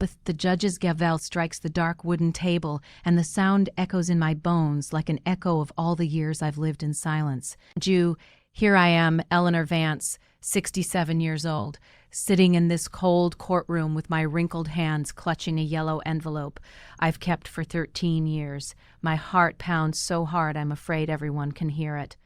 But the judge's gavel strikes the dark wooden table, and the sound echoes in my bones like an echo of all the years I've lived in silence. Here I am, Eleanor Vance, 67 years old, sitting in this cold courtroom with my wrinkled hands clutching a yellow envelope I've kept for 13 years. My heart pounds so hard I'm afraid everyone can hear it.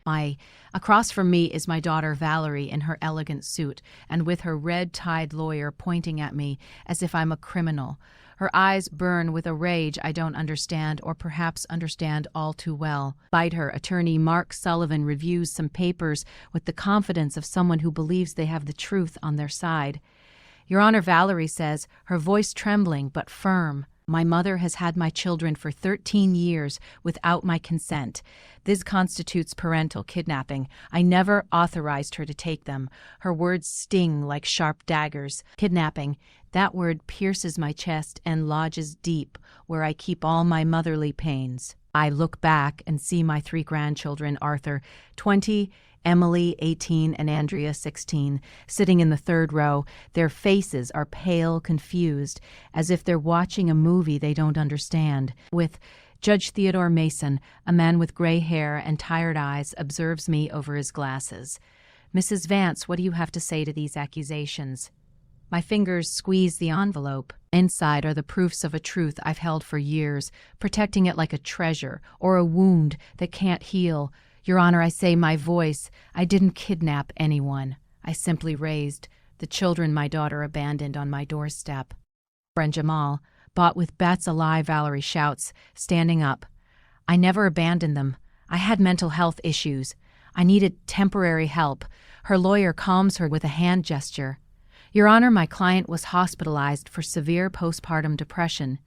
Across from me is my daughter Valerie in her elegant suit, and with her red-tied lawyer pointing at me as if I'm a criminal. Her eyes burn with a rage I don't understand, or perhaps understand all too well. Beside her, attorney Mark Sullivan reviews some papers with the confidence of someone who believes they have the truth on their side. Your Honor, Valerie says, her voice trembling but firm. My mother has had my children for 13 years without my consent. This constitutes parental kidnapping. I never authorized her to take them. Her words sting like sharp daggers. Kidnapping. That word pierces my chest and lodges deep, where I keep all my motherly pains. I look back and see my 3 grandchildren, Arthur, 20, Emily, 18, and Andrea, 16, sitting in the 3rd row. Their faces are pale, confused, as if they're watching a movie they don't understand. With Judge Theodore Mason, a man with gray hair and tired eyes, observes me over his glasses. Mrs. Vance, what do you have to say to these accusations? My fingers squeeze the envelope. Inside are the proofs of a truth I've held for years, protecting it like a treasure or a wound that can't heal. Your Honor, I say my voice. I didn't kidnap anyone. I simply raised the children my daughter abandoned on my doorstep. And Jamal, bought with bets alive, Valerie shouts, standing up. I never abandoned them. I had mental health issues. I needed temporary help. Her lawyer calms her with a hand gesture. Your Honor, my client was hospitalized for severe postpartum depression.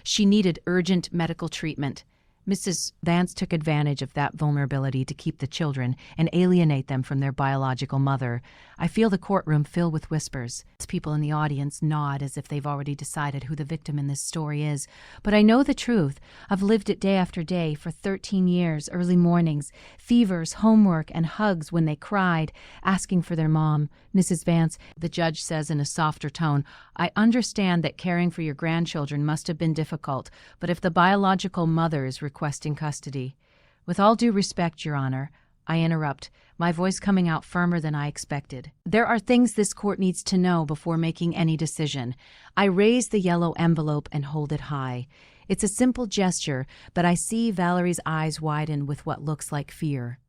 She needed urgent medical treatment. Mrs. Vance took advantage of that vulnerability to keep the children and alienate them from their biological mother. I feel the courtroom fill with whispers. People in the audience nod as if they've already decided who the victim in this story is. But I know the truth. I've lived it day after day for 13 years, early mornings, fevers, homework, and hugs when they cried, asking for their mom. Mrs. Vance, the judge says in a softer tone, I understand that caring for your grandchildren must have been difficult, but if the biological mother is requesting custody. With all due respect, Your Honor, I interrupt, my voice coming out firmer than I expected. There are things this court needs to know before making any decision. I raise the yellow envelope and hold it high. It's a simple gesture, but I see Valerie's eyes widen with what looks like fear.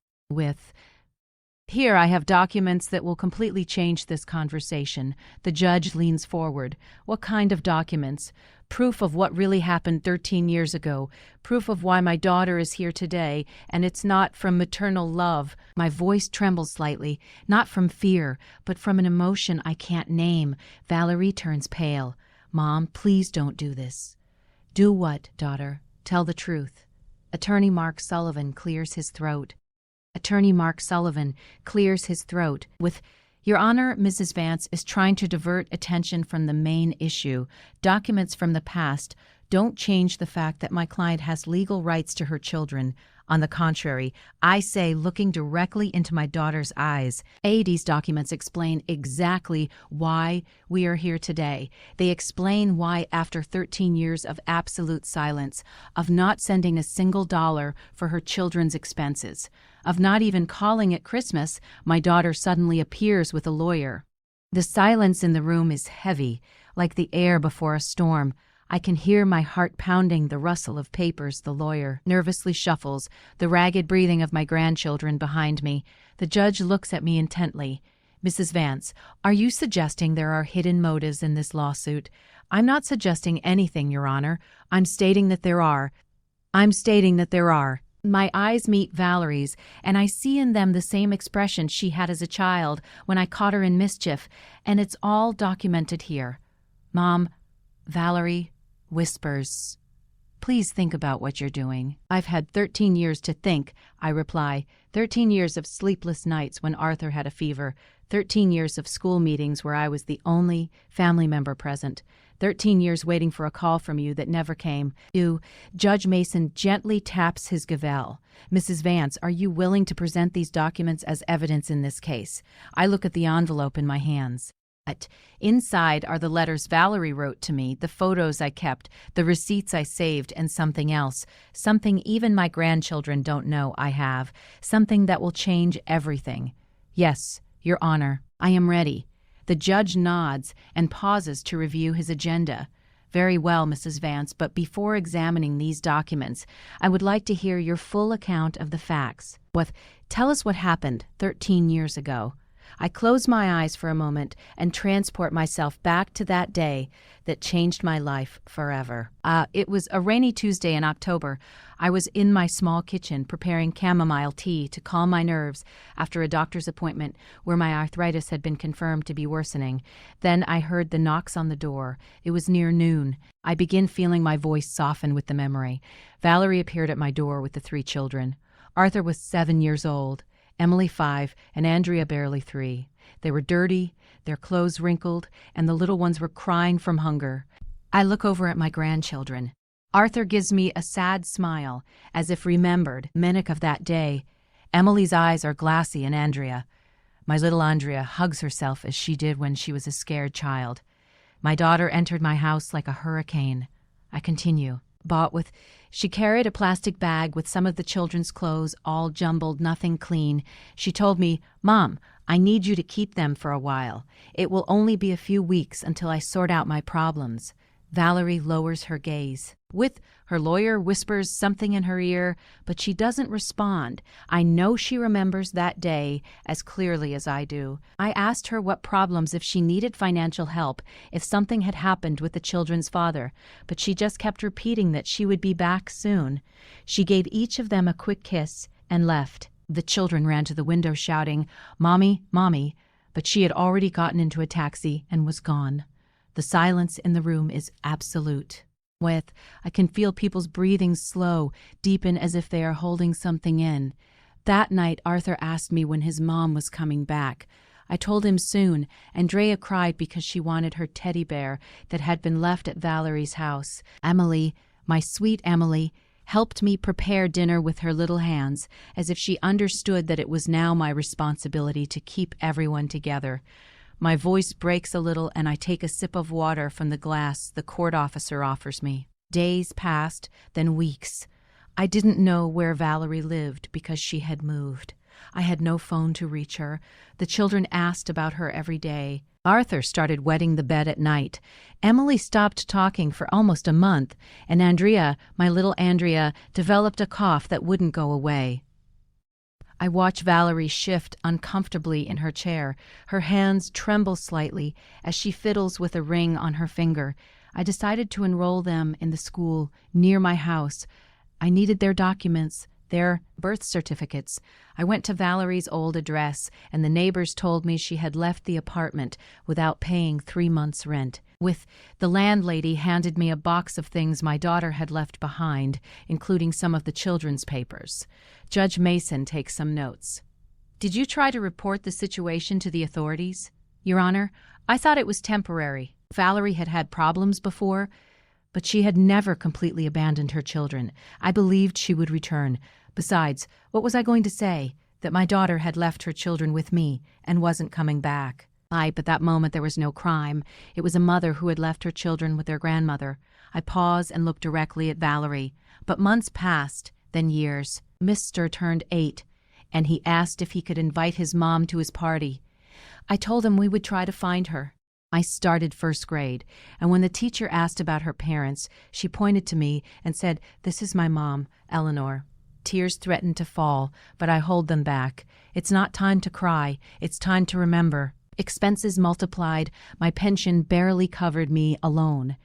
Here I have documents that will completely change this conversation. The judge leans forward. What kind of documents? Proof of what really happened 13 years ago. Proof of why my daughter is here today, and it's not from maternal love. My voice trembles slightly, not from fear, but from an emotion I can't name. Valerie turns pale. Mom, please don't do this. Do what, daughter? Tell the truth. Attorney Mark Sullivan clears his throat. With, Your Honor, Mrs. Vance is trying to divert attention from the main issue. Documents from the past don't change the fact that my client has legal rights to her children. On the contrary, I say, looking directly into my daughter's eyes, these documents explain exactly why we are here today. They explain why, after 13 years of absolute silence, of not sending a single dollar for her children's expenses, of not even calling at Christmas, my daughter suddenly appears with a lawyer. The silence in the room is heavy, like the air before a storm. I can hear my heart pounding, the rustle of papers the lawyer nervously shuffles, the ragged breathing of my grandchildren behind me. The judge looks at me intently. Mrs. Vance, are you suggesting there are hidden motives in this lawsuit? I'm not suggesting anything, Your Honor. I'm stating that there are. My eyes meet Valerie's, and I see in them the same expression she had as a child when I caught her in mischief, and it's all documented here. Mom, Valerie whispers, please think about what you're doing. I've had 13 years to think, I reply. 13 years of sleepless nights when Arthur had a fever. 13 years of school meetings where I was the only family member present. 13 years waiting for a call from you that never came. Judge Mason gently taps his gavel. Mrs. Vance, are you willing to present these documents as evidence in this case? I look at the envelope in my hands. Inside are the letters Valerie wrote to me, the photos I kept, the receipts I saved, and something else. Something even my grandchildren don't know I have. Something that will change everything. Yes, Your Honor, I am ready. The judge nods and pauses to review his agenda. Very well, Mrs. Vance, but before examining these documents, I would like to hear your full account of the facts. Tell us what happened 13 years ago. I close my eyes for a moment and transport myself back to that day that changed my life forever. It was a rainy Tuesday in October. I was in my small kitchen preparing chamomile tea to calm my nerves after a doctor's appointment where my arthritis had been confirmed to be worsening. Then I heard the knocks on the door. It was near noon. I begin feeling my voice soften with the memory. Valerie appeared at my door with the 3 children. Arthur was 7 years old. Emily 5, and Andrea barely 3. They were dirty, their clothes wrinkled, and the little ones were crying from hunger. I look over at my grandchildren. Arthur gives me a sad smile, as if remembered, mimic of that day. Emily's eyes are glassy, and my little Andrea, hugs herself as she did when she was a scared child. My daughter entered my house like a hurricane. I continue. She carried a plastic bag with some of the children's clothes, all jumbled, nothing clean. She told me, "Mom, I need you to keep them for a while. It will only be a few weeks until I sort out my problems." Valerie lowers her gaze. Her lawyer whispers something in her ear, but she doesn't respond. I know she remembers that day as clearly as I do. I asked her what problems, if she needed financial help, if something had happened with the children's father, but she just kept repeating that she would be back soon. She gave each of them a quick kiss and left. The children ran to the window shouting, "Mommy, Mommy," but she had already gotten into a taxi and was gone. The silence in the room is absolute. I can feel people's breathing slow, deepen as if they are holding something in. That night, Arthur asked me when his mom was coming back. I told him soon. Andrea cried because she wanted her teddy bear that had been left at Valerie's house. Emily, my sweet Emily, helped me prepare dinner with her little hands, as if she understood that it was now my responsibility to keep everyone together. My voice breaks a little, and I take a sip of water from the glass the court officer offers me. Days passed, then weeks. I didn't know where Valerie lived because she had moved. I had no phone to reach her. The children asked about her every day. Arthur started wetting the bed at night. Emily stopped talking for almost a month, and Andrea, my little Andrea, developed a cough that wouldn't go away. I watch Valerie shift uncomfortably in her chair. Her hands tremble slightly as she fiddles with a ring on her finger. I decided to enroll them in the school near my house. I needed their documents, their birth certificates. I went to Valerie's old address, and the neighbors told me she had left the apartment without paying 3 months' rent. The landlady handed me a box of things my daughter had left behind, including some of the children's papers. Judge Mason takes some notes. "Did you try to report the situation to the authorities?" "Your Honor, I thought it was temporary. Valerie had had problems before, but she had never completely abandoned her children. I believed she would return. Besides, what was I going to say? That my daughter had left her children with me and wasn't coming back. But at that moment there was no crime. It was a mother who had left her children with their grandmother. I pause and look directly at Valerie. But months passed, then years. Mr. turned 8, and he asked if he could invite his mom to his party. I told him we would try to find her. I started first grade, and when the teacher asked about her parents, she pointed to me and said, "This is my mom, Eleanor." Tears threatened to fall, but I hold them back. It's not time to cry. It's time to remember. Expenses multiplied. My pension barely covered me alone.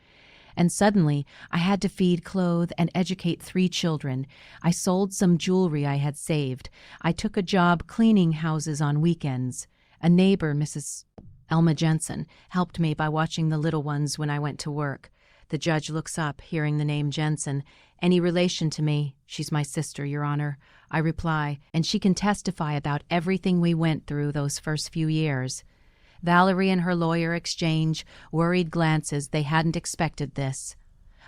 And suddenly, I had to feed, clothe, and educate 3 children. I sold some jewelry I had saved. I took a job cleaning houses on weekends. A neighbor, Mrs. Elma Jensen, helped me by watching the little ones when I went to work. The judge looks up, hearing the name Jensen. "Any relation to me?" "She's my sister, Your Honor," I reply, "and she can testify about everything we went through those first few years." Valerie and her lawyer exchange worried glances. They hadn't expected this.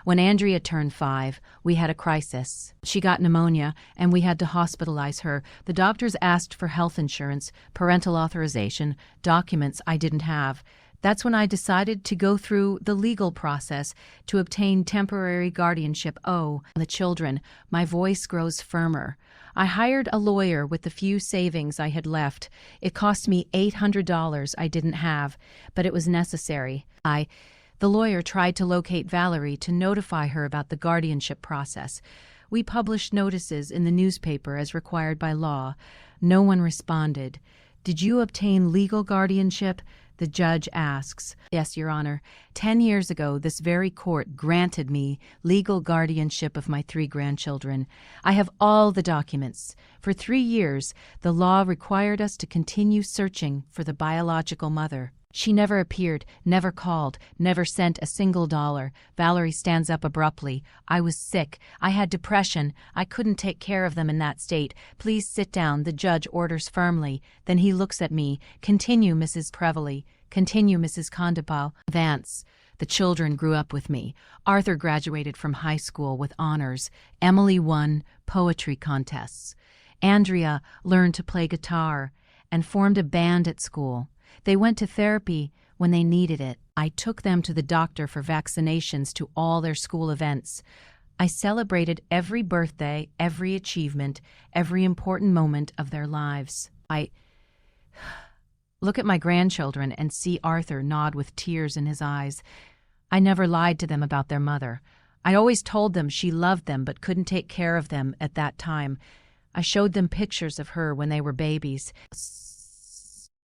When Andrea turned 5, we had a crisis. She got pneumonia, and we had to hospitalize her. The doctors asked for health insurance, parental authorization, documents I didn't have. That's when I decided to go through the legal process to obtain temporary guardianship. Oh, the children, my voice grows firmer. I hired a lawyer with the few savings I had left. It cost me $800 I didn't have, but it was necessary. The lawyer tried to locate Valerie to notify her about the guardianship process. We published notices in the newspaper as required by law. No one responded. Did you obtain legal guardianship? The judge asks. Yes, Your Honor. 10 years ago, this very court granted me legal guardianship of my 3 grandchildren. I have all the documents. For 3 years, the law required us to continue searching for the biological mother. She never appeared, never called, never sent a single dollar. Valerie stands up abruptly. I was sick. I had depression. I couldn't take care of them in that state. Please sit down, the judge orders firmly. Then he looks at me. Continue, Mrs. Preveley. Continue, Mrs. Condipal. Vance. The children grew up with me. Arthur graduated from high school with honors. Emily won poetry contests. Andrea learned to play guitar and formed a band at school. They went to therapy when they needed it. I took them to the doctor for vaccinations to all their school events. I celebrated every birthday, every achievement, every important moment of their lives. I look at my grandchildren and see Arthur nod with tears in his eyes. I never lied to them about their mother. I always told them she loved them but couldn't take care of them at that time. I showed them pictures of her when they were babies.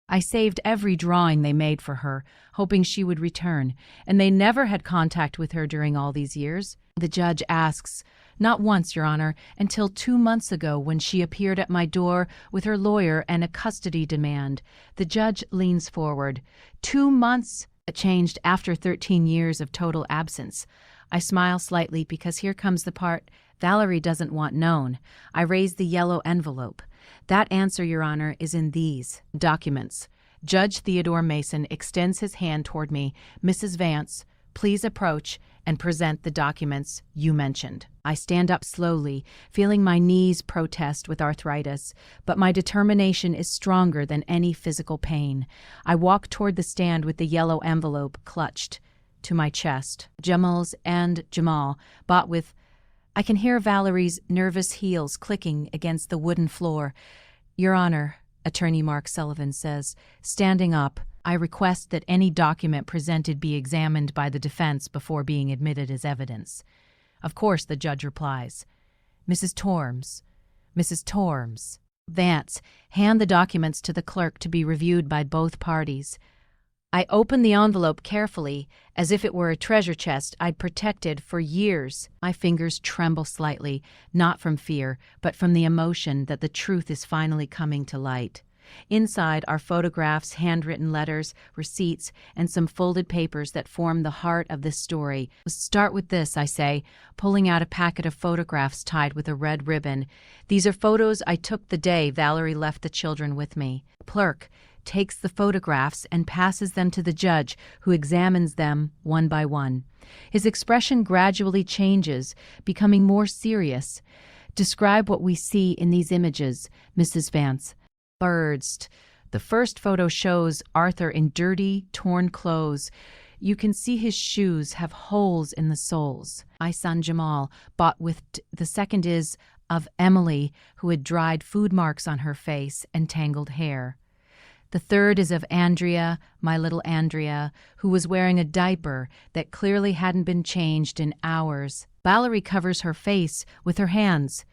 I saved every drawing they made for her, hoping she would return, and they never had contact with her during all these years. The judge asks, not once, Your Honor, until 2 months ago when she appeared at my door with her lawyer and a custody demand. The judge leans forward. 2 months? It changed after 13 years of total absence. I smile slightly because here comes the part Valerie doesn't want known. I raise the yellow envelope. That answer, Your Honor, is in these documents. Judge Theodore Mason extends his hand toward me. Mrs. Vance, please approach and present the documents you mentioned. I stand up slowly, feeling my knees protest with arthritis, but my determination is stronger than any physical pain. I walk toward the stand with the yellow envelope clutched to my chest. Jamal's and Jamal, bought with... I can hear Valerie's nervous heels clicking against the wooden floor. Your Honor, Attorney Mark Sullivan says, standing up, I request that any document presented be examined by the defense before being admitted as evidence. Of course, the judge replies. Mrs. Torms. Vance, hand the documents to the clerk to be reviewed by both parties. I open the envelope carefully, as if it were a treasure chest I'd protected for years. My fingers tremble slightly, not from fear, but from the emotion that the truth is finally coming to light. Inside are photographs, handwritten letters, receipts, and some folded papers that form the heart of this story. Start with this, I say, pulling out a packet of photographs tied with a red ribbon. These are photos I took the day Valerie left the children with me. Clerk takes the photographs and passes them to the judge, who examines them one by one. His expression gradually changes, becoming more serious. Describe what we see in these images, Mrs. Vance. Birds. The first photo shows Arthur in dirty, torn clothes. You can see his shoes have holes in the soles. My son Jamal, bought with... The second is of Emily, who had dried food marks on her face and tangled hair. The third is of Andrea, my little Andrea, who was wearing a diaper that clearly hadn't been changed in hours. Valerie covers her face with her hands.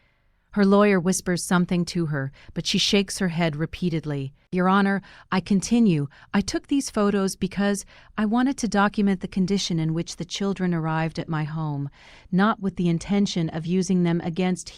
Her lawyer whispers something to her, but she shakes her head repeatedly. Your Honor, I continue. I took these photos because I wanted to document the condition in which the children arrived at my home, not with the intention of using them against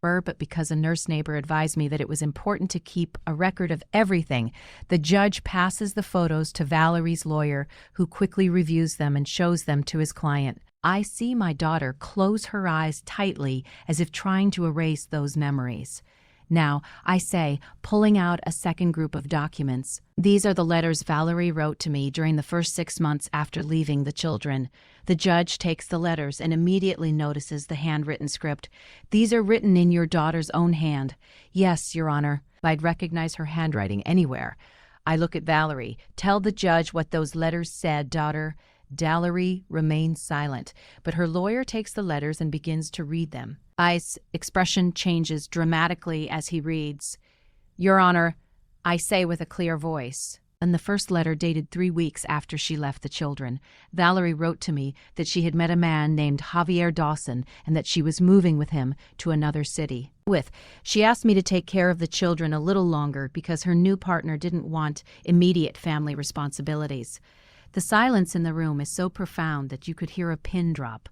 her, but because a nurse neighbor advised me that it was important to keep a record of everything. The judge passes the photos to Valerie's lawyer, who quickly reviews them and shows them to his client. I see my daughter close her eyes tightly as if trying to erase those memories. Now, I say, pulling out a second group of documents. These are the letters Valerie wrote to me during the first 6 months after leaving the children. The judge takes the letters and immediately notices the handwritten script. These are written in your daughter's own hand. Yes, Your Honor. I'd recognize her handwriting anywhere. I look at Valerie. Tell the judge what those letters said, daughter. Valerie remains silent, but her lawyer takes the letters and begins to read them. I's expression changes dramatically as he reads. Your Honor, I say with a clear voice. In the first letter, dated 3 weeks after she left the children, Valerie wrote to me that she had met a man named Javier Dawson and that she was moving with him to another city. She asked me to take care of the children a little longer because her new partner didn't want immediate family responsibilities. The silence in the room is so profound that you could hear a pin drop.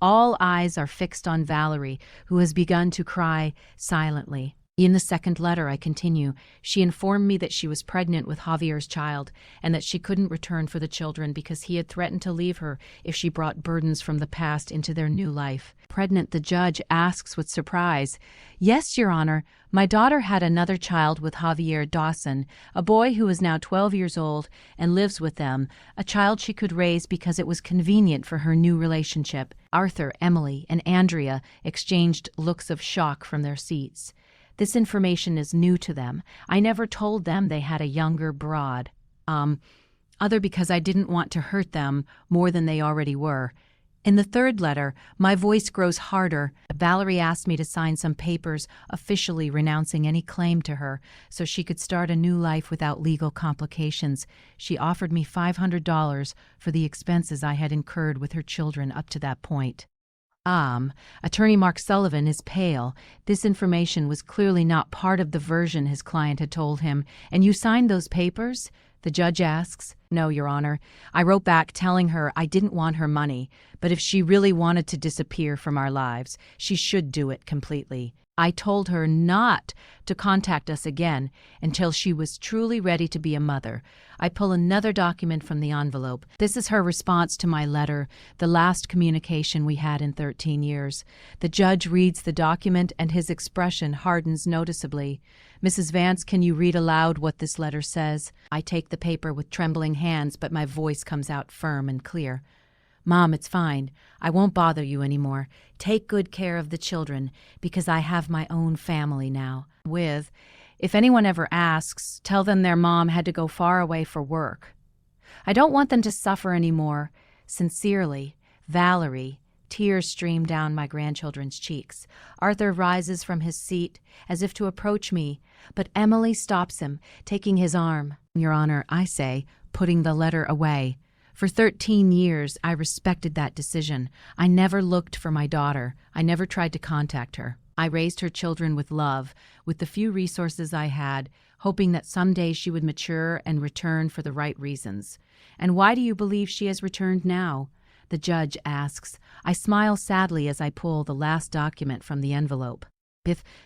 All eyes are fixed on Valerie, who has begun to cry silently. In the second letter, I continue, she informed me that she was pregnant with Javier's child and that she couldn't return for the children because he had threatened to leave her if she brought burdens from the past into their new life. Pregnant, the judge asks with surprise, Yes, Your Honor, my daughter had another child with Javier Dawson, a boy who is now 12 years old and lives with them, a child she could raise because it was convenient for her new relationship. Arthur, Emily, and Andrea exchanged looks of shock from their seats. This information is new to them. I never told them they had a younger broad. Other because I didn't want to hurt them more than they already were. In the third letter, my voice grows harder. Valerie asked me to sign some papers officially renouncing any claim to her so she could start a new life without legal complications. She offered me $500 for the expenses I had incurred with her children up to that point. Attorney Mark Sullivan is pale. This information was clearly not part of the version his client had told him. And you signed those papers? The judge asks. No, Your Honor. I wrote back telling her I didn't want her money, but if she really wanted to disappear from our lives, she should do it completely. I told her not to contact us again until she was truly ready to be a mother. I pull another document from the envelope. This is her response to my letter, the last communication we had in 13 years. The judge reads the document and his expression hardens noticeably. Mrs. Vance, can you read aloud what this letter says? I take the paper with trembling hands, but my voice comes out firm and clear. Mom, it's fine. I won't bother you anymore. Take good care of the children, because I have my own family now. If anyone ever asks, tell them their mom had to go far away for work. I don't want them to suffer anymore. Sincerely, Valerie. Tears stream down my grandchildren's cheeks. Arthur rises from his seat as if to approach me, but Emily stops him, taking his arm. Your Honor, I say, putting the letter away. For 13 years, I respected that decision. I never looked for my daughter. I never tried to contact her. I raised her children with love, with the few resources I had, hoping that someday she would mature and return for the right reasons. And why do you believe she has returned now? The judge asks. I smile sadly as I pull the last document from the envelope.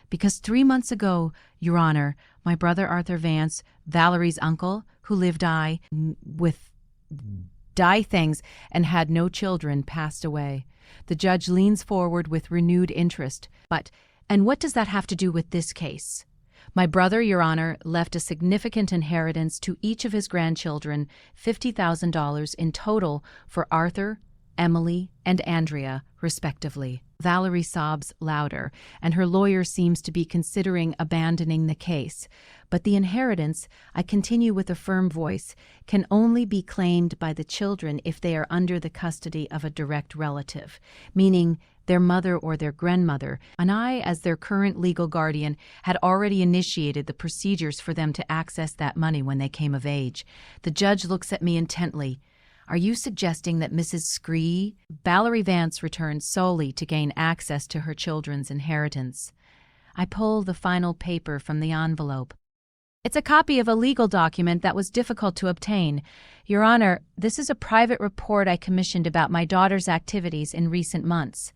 Because 3 months ago, Your Honor, my brother Arthur Vance, Valerie's uncle, who lived with things and had no children, passed away. The judge leans forward with renewed interest. And what does that have to do with this case? My brother, Your Honor, left a significant inheritance to each of his grandchildren, $50,000 in total for Arthur, Emily, and Andrea, respectively. Valerie sobs louder, and her lawyer seems to be considering abandoning the case. But the inheritance, I continue with a firm voice, can only be claimed by the children if they are under the custody of a direct relative, meaning their mother or their grandmother, and I, as their current legal guardian, had already initiated the procedures for them to access that money when they came of age. The judge looks at me intently. Are you suggesting that Mrs. Scree, Valerie Vance, returned solely to gain access to her children's inheritance? I pull the final paper from the envelope. It's a copy of a legal document that was difficult to obtain. Your Honor, this is a private report I commissioned about my daughter's activities in recent months.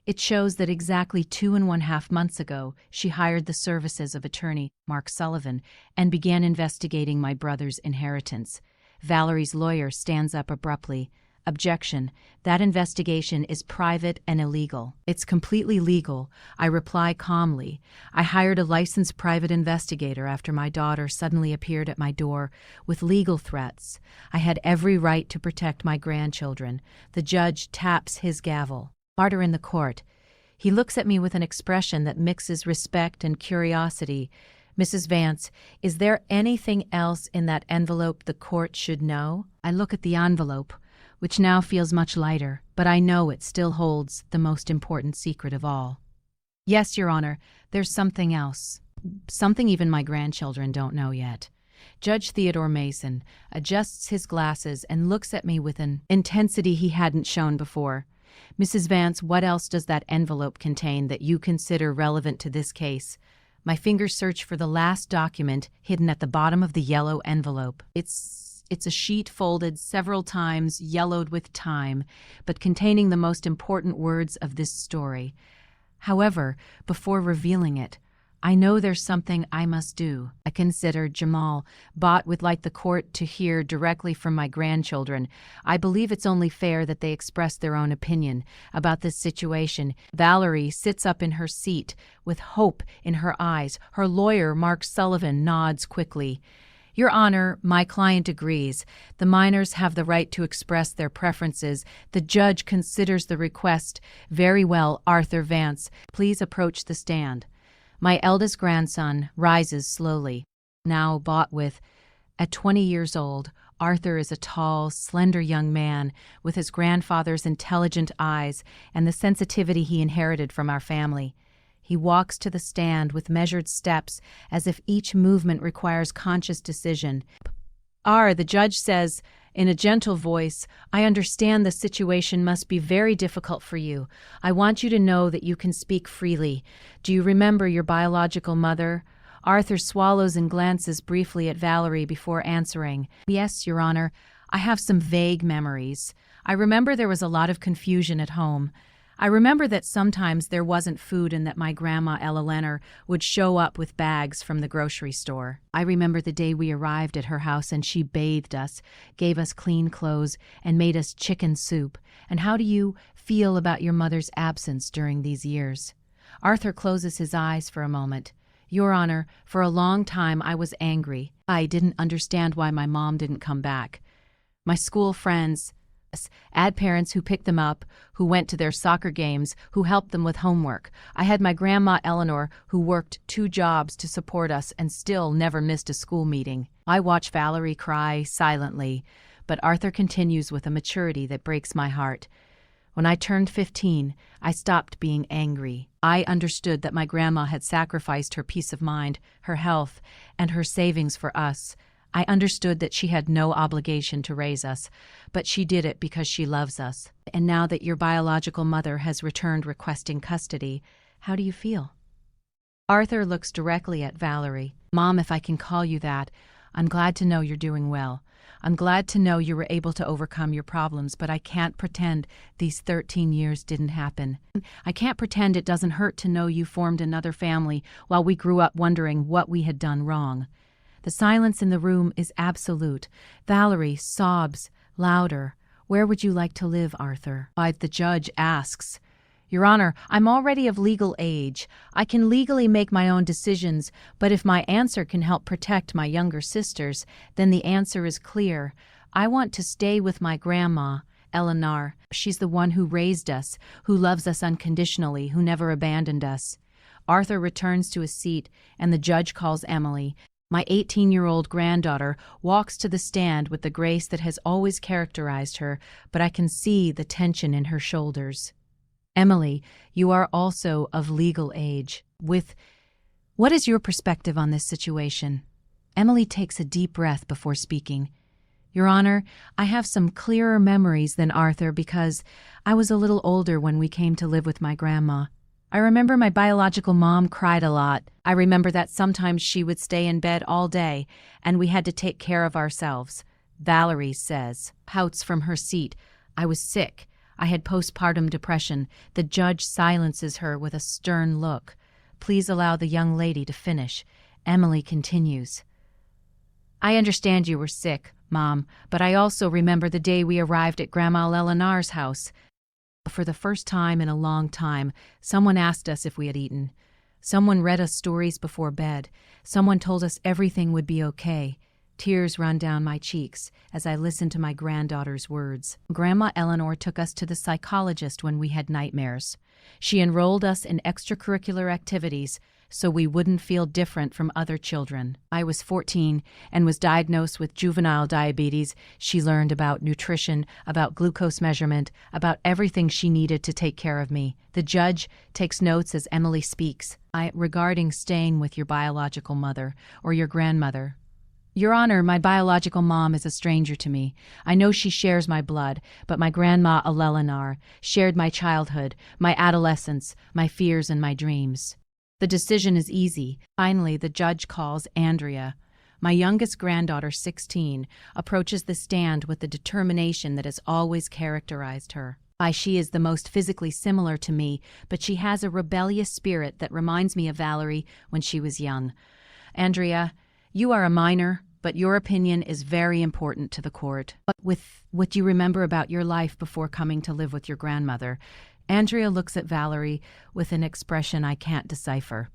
It shows that exactly 2.5 months ago, she hired the services of attorney Mark Sullivan and began investigating my brother's inheritance. Valerie's lawyer stands up abruptly. Objection. That investigation is private and illegal. It's completely legal. I reply calmly. I hired a licensed private investigator after my daughter suddenly appeared at my door with legal threats. I had every right to protect my grandchildren. The judge taps his gavel. Martyr in the court. He looks at me with an expression that mixes respect and curiosity. Mrs. Vance, is there anything else in that envelope the court should know? I look at the envelope, which now feels much lighter, but I know it still holds the most important secret of all. Yes, Your Honor, there's something else. Something even my grandchildren don't know yet. Judge Theodore Mason adjusts his glasses and looks at me with an intensity he hadn't shown before. Mrs. Vance, what else does that envelope contain that you consider relevant to this case? My fingers search for the last document hidden at the bottom of the yellow envelope. It's a sheet folded several times, yellowed with time, but containing the most important words of this story. However, before revealing it, I know there's something I must do. I consider Jamal, but would like the court to hear directly from my grandchildren. I believe it's only fair that they express their own opinion about this situation. Valerie sits up in her seat with hope in her eyes. Her lawyer, Mark Sullivan, nods quickly. Your Honor, my client agrees. The minors have the right to express their preferences. The judge considers the request. Very well, Arthur Vance. Please approach the stand. My eldest grandson rises slowly, now bought with. At 20 years old, Arthur is a tall, slender young man with his grandfather's intelligent eyes and the sensitivity he inherited from our family. He walks to the stand with measured steps, as if each movement requires conscious decision. The judge says, in a gentle voice, I understand the situation must be very difficult for you. I want you to know that you can speak freely. Do you remember your biological mother? Arthur swallows and glances briefly at Valerie before answering. Yes, Your Honor, I have some vague memories. I remember there was a lot of confusion at home. I remember that sometimes there wasn't food and that my grandma, Ella Lenner, would show up with bags from the grocery store. I remember the day we arrived at her house and she bathed us, gave us clean clothes, and made us chicken soup. And how do you feel about your mother's absence during these years? Arthur closes his eyes for a moment. Your Honor, for a long time I was angry. I didn't understand why my mom didn't come back. My school friends had parents who picked them up, who went to their soccer games, who helped them with homework. I had my grandma Eleanor, who worked 2 jobs to support us and still never missed a school meeting. I watch Valerie cry silently, but Arthur continues with a maturity that breaks my heart. When I turned 15, I stopped being angry. I understood that my grandma had sacrificed her peace of mind, her health, and her savings for us. I understood that she had no obligation to raise us, but she did it because she loves us. And now that your biological mother has returned requesting custody, how do you feel? Arthur looks directly at Valerie. Mom, if I can call you that, I'm glad to know you're doing well. I'm glad to know you were able to overcome your problems, but I can't pretend these 13 years didn't happen. I can't pretend it doesn't hurt to know you formed another family while we grew up wondering what we had done wrong. The silence in the room is absolute. Valerie sobs louder. Where would you like to live, Arthur? The judge asks. Your Honor, I'm already of legal age. I can legally make my own decisions, but if my answer can help protect my younger sisters, then the answer is clear. I want to stay with my grandma, Eleanor. She's the one who raised us, who loves us unconditionally, who never abandoned us. Arthur returns to his seat, and the judge calls Emily. My 18-year-old granddaughter walks to the stand with the grace that has always characterized her, but I can see the tension in her shoulders. Emily, you are also of legal age. What is your perspective on this situation? Emily takes a deep breath before speaking. Your Honor, I have some clearer memories than Arthur because I was a little older when we came to live with my grandma. I remember my biological mom cried a lot. I remember that sometimes she would stay in bed all day, and we had to take care of ourselves. Valerie says, pouts from her seat. I was sick. I had postpartum depression. The judge silences her with a stern look. Please allow the young lady to finish. Emily continues. I understand you were sick, Mom, but I also remember the day we arrived at Grandma Eleanor's house. For the first time in a long time, someone asked us if we had eaten. Someone read us stories before bed. Someone told us everything would be okay. Tears run down my cheeks as I listen to my granddaughter's words. Grandma Eleanor took us to the psychologist when we had nightmares. She enrolled us in extracurricular activities, so we wouldn't feel different from other children. I was 14 and was diagnosed with juvenile diabetes. She learned about nutrition, about glucose measurement, about everything she needed to take care of me. The judge takes notes as Emily speaks. Regarding staying with your biological mother or your grandmother. Your Honor, my biological mom is a stranger to me. I know she shares my blood, but my grandma Eleanor shared my childhood, my adolescence, my fears and my dreams. The decision is easy. Finally, the judge calls Andrea. My youngest granddaughter, 16, approaches the stand with the determination that has always characterized her. She is the most physically similar to me, but she has a rebellious spirit that reminds me of Valerie when she was young. Andrea, you are a minor, but your opinion is very important to the court. But with what you remember about your life before coming to live with your grandmother, Andrea looks at Valerie with an expression I can't decipher.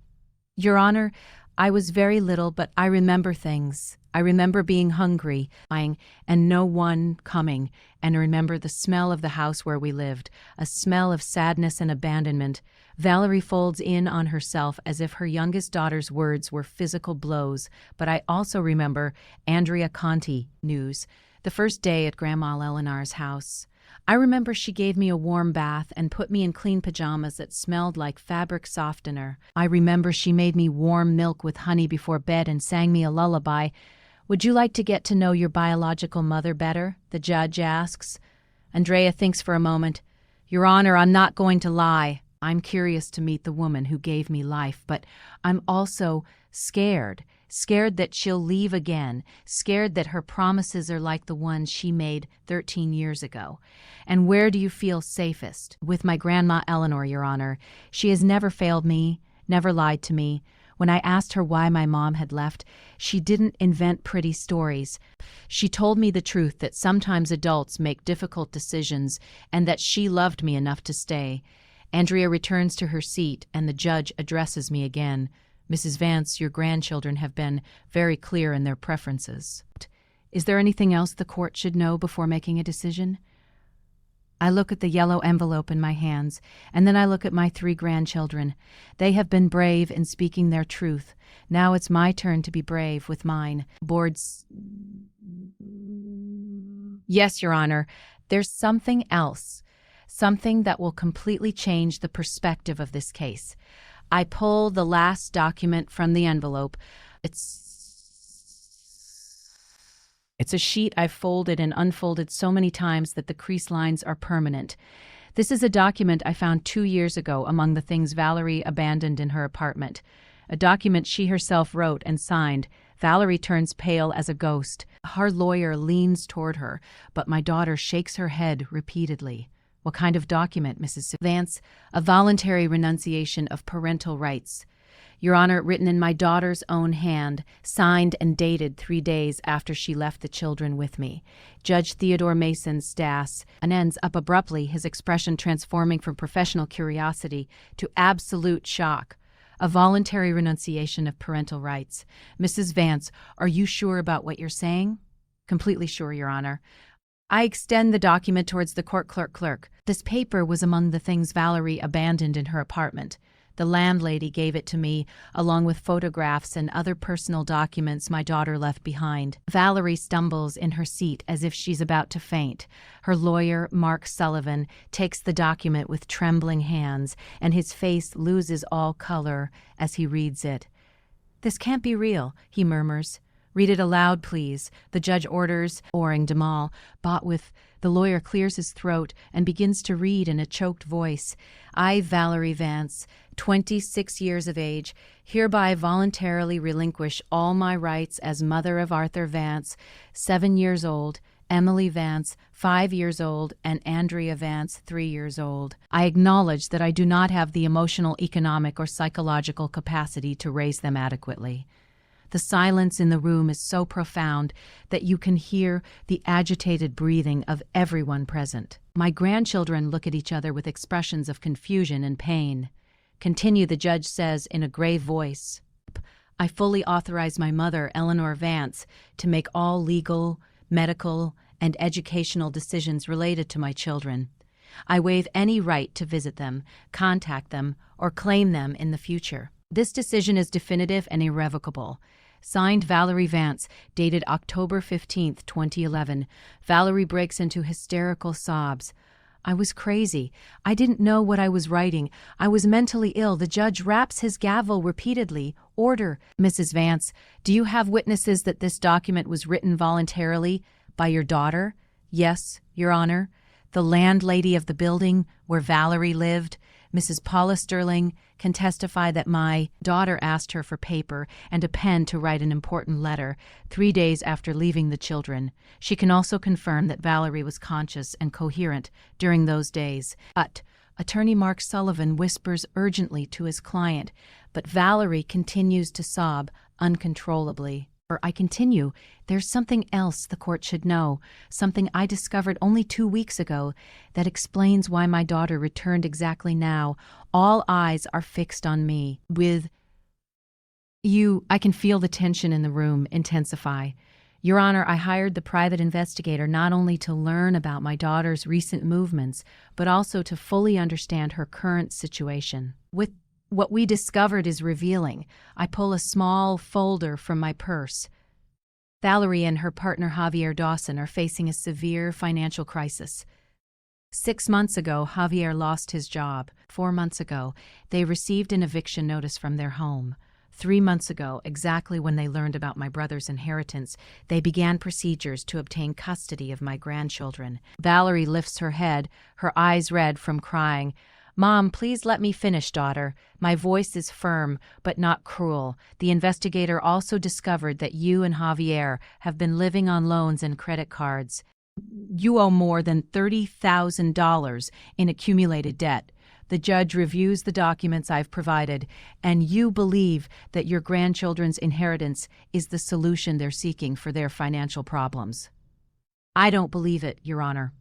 Your Honor, I was very little, but I remember things. I remember being hungry, and no one coming, and remember the smell of the house where we lived, a smell of sadness and abandonment. Valerie folds in on herself as if her youngest daughter's words were physical blows, but I also remember Andrea Conti news, the first day at Grandma Eleanor's house. I remember she gave me a warm bath and put me in clean pajamas that smelled like fabric softener. I remember she made me warm milk with honey before bed and sang me a lullaby. Would you like to get to know your biological mother better? The judge asks. Andrea thinks for a moment. Your Honor, I'm not going to lie. I'm curious to meet the woman who gave me life, but I'm also scared that she'll leave again, scared that her promises are like the ones she made 13 years ago. And where do you feel safest? With my grandma Eleanor, Your Honor. She has never failed me, never lied to me. When I asked her why my mom had left, she didn't invent pretty stories. She told me the truth that sometimes adults make difficult decisions and that she loved me enough to stay. Andrea returns to her seat and the judge addresses me again. Mrs. Vance, your grandchildren have been very clear in their preferences. Is there anything else the court should know before making a decision? I look at the yellow envelope in my hands, and then I look at my 3 grandchildren. They have been brave in speaking their truth. Now it's my turn to be brave with mine. Boards. Yes, Your Honor, there's something else. Something that will completely change the perspective of this case. I pull the last document from the envelope. It's a sheet I've folded and unfolded so many times that the crease lines are permanent. This is a document I found 2 years ago among the things Valerie abandoned in her apartment. A document she herself wrote and signed. Valerie turns pale as a ghost. Her lawyer leans toward her, but my daughter shakes her head repeatedly. What kind of document, Mrs. Vance? A voluntary renunciation of parental rights. Your Honor, written in my daughter's own hand, signed and dated 3 days after she left the children with me. Judge Theodore Mason Stas, and ends up abruptly, his expression transforming from professional curiosity to absolute shock. A voluntary renunciation of parental rights. Mrs. Vance, are you sure about what you're saying? Completely sure, Your Honor. I extend the document towards the court clerk. This paper was among the things Valerie abandoned in her apartment. The landlady gave it to me, along with photographs and other personal documents my daughter left behind. Valerie stumbles in her seat as if she's about to faint. Her lawyer, Mark Sullivan, takes the document with trembling hands, and his face loses all color as he reads it. This can't be real, he murmurs. Read it aloud, please, the judge orders, Oring Demal, bought with. The lawyer clears his throat and begins to read in a choked voice. I, Valerie Vance, 26 years of age, hereby voluntarily relinquish all my rights as mother of Arthur Vance, 7 years old, Emily Vance, 5 years old, and Andrea Vance, 3 years old. I acknowledge that I do not have the emotional, economic, or psychological capacity to raise them adequately. The silence in the room is so profound that you can hear the agitated breathing of everyone present. My grandchildren look at each other with expressions of confusion and pain. Continue, the judge says in a grave voice. I fully authorize my mother, Eleanor Vance, to make all legal, medical, and educational decisions related to my children. I waive any right to visit them, contact them, or claim them in the future. This decision is definitive and irrevocable. Signed, Valerie Vance, dated October 15th, 2011. Valerie breaks into hysterical sobs. I was crazy. I didn't know what I was writing. I was mentally ill. The judge raps his gavel repeatedly. Order. Mrs. Vance, do you have witnesses that this document was written voluntarily by your daughter? Yes, Your Honor. The landlady of the building where Valerie lived, Mrs. Paula Sterling, can testify that my daughter asked her for paper and a pen to write an important letter 3 days after leaving the children. She can also confirm that Valerie was conscious and coherent during those days. But Attorney Mark Sullivan whispers urgently to his client, but Valerie continues to sob uncontrollably. I continue, there's something else the court should know, something I discovered only 2 weeks ago that explains why my daughter returned exactly now. All eyes are fixed on me. With you, I can feel the tension in the room intensify. Your Honor, I hired the private investigator not only to learn about my daughter's recent movements, but also to fully understand her current situation. With what we discovered is revealing. I pull a small folder from my purse. Valerie and her partner Javier Dawson are facing a severe financial crisis. 6 months ago, Javier lost his job. 4 months ago, they received an eviction notice from their home. 3 months ago, exactly when they learned about my brother's inheritance, they began procedures to obtain custody of my grandchildren. Valerie lifts her head, her eyes red from crying. Mom, please let me finish, daughter. My voice is firm, but not cruel. The investigator also discovered that you and Javier have been living on loans and credit cards. You owe more than $30,000 in accumulated debt. The judge reviews the documents I've provided, and you believe that your grandchildren's inheritance is the solution they're seeking for their financial problems. I don't believe it, Your Honor.